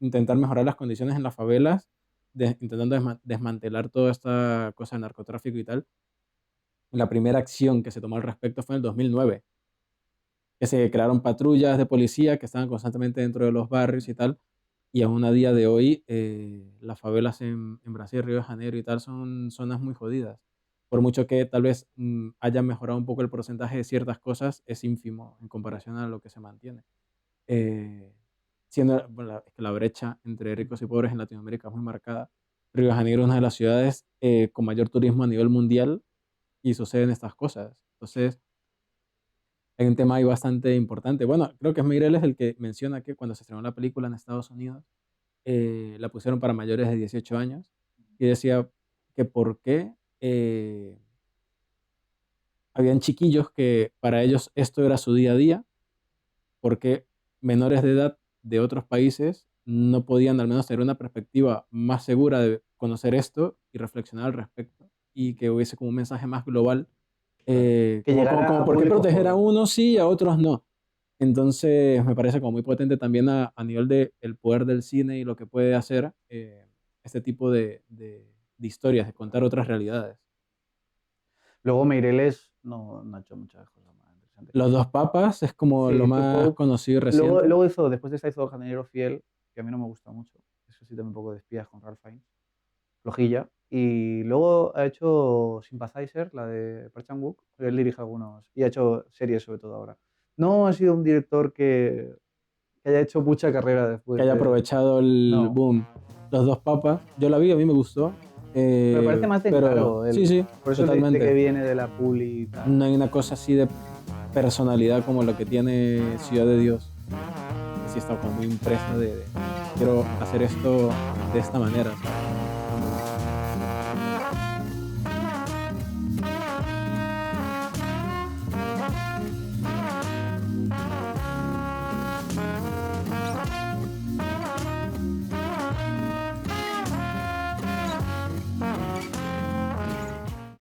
intentar mejorar las condiciones en las favelas, intentando desmantelar toda esta cosa de narcotráfico y tal. La primera acción que se tomó al respecto fue en el 2009, que se crearon patrullas de policía que estaban constantemente dentro de los barrios y tal. Y aún a día de hoy, las favelas en Brasil, Río de Janeiro y tal son zonas muy jodidas. Por mucho que tal vez haya mejorado un poco el porcentaje de ciertas cosas, es ínfimo en comparación a lo que se mantiene. Eh, Siendo bueno, es que la brecha entre ricos y pobres en Latinoamérica es muy marcada. Río de Janeiro es una de las ciudades con mayor turismo a nivel mundial y suceden estas cosas. Entonces, hay un tema ahí bastante importante. Bueno, creo que es Miguel es el que menciona que cuando se estrenó la película en Estados Unidos, la pusieron para mayores de 18 años y decía que por qué habían chiquillos que para ellos esto era su día a día, porque menores de edad de otros países no podían al menos tener una perspectiva más segura de conocer esto y reflexionar al respecto y que hubiese como un mensaje más global, Claro. Que llegara como a por qué público proteger a joven. unos sí y a otros no. Entonces me parece como muy potente también a nivel de el poder del cine y lo que puede hacer este tipo de historias, de contar otras realidades. Luego Meireles no ha hecho muchas cosas más interesantes. Los dos papas es como Sí, lo hizo más Pope. conocido y Luego, reciente. luego después de esta hizo Jardinero Fiel, que a mí no me gusta mucho. Eso sí, también un poco de espías con Ralph Fiennes. Flojilla. Y luego ha hecho Sympathizer, la de Park Chan-wook. Él dirige algunos. Y ha hecho series sobre todo ahora. No ha sido un director que haya hecho mucha carrera Que después haya de... aprovechado el No. boom. Los dos papas, yo la vi, a mí me gustó. Pero parece más de encargo. Sí, sí, Por eso le dice totalmente. que viene de la publi y tal. No hay una cosa así de personalidad como lo que tiene Ciudad de Dios. Sí está como muy impresa de quiero hacer esto de esta manera, ¿sabes?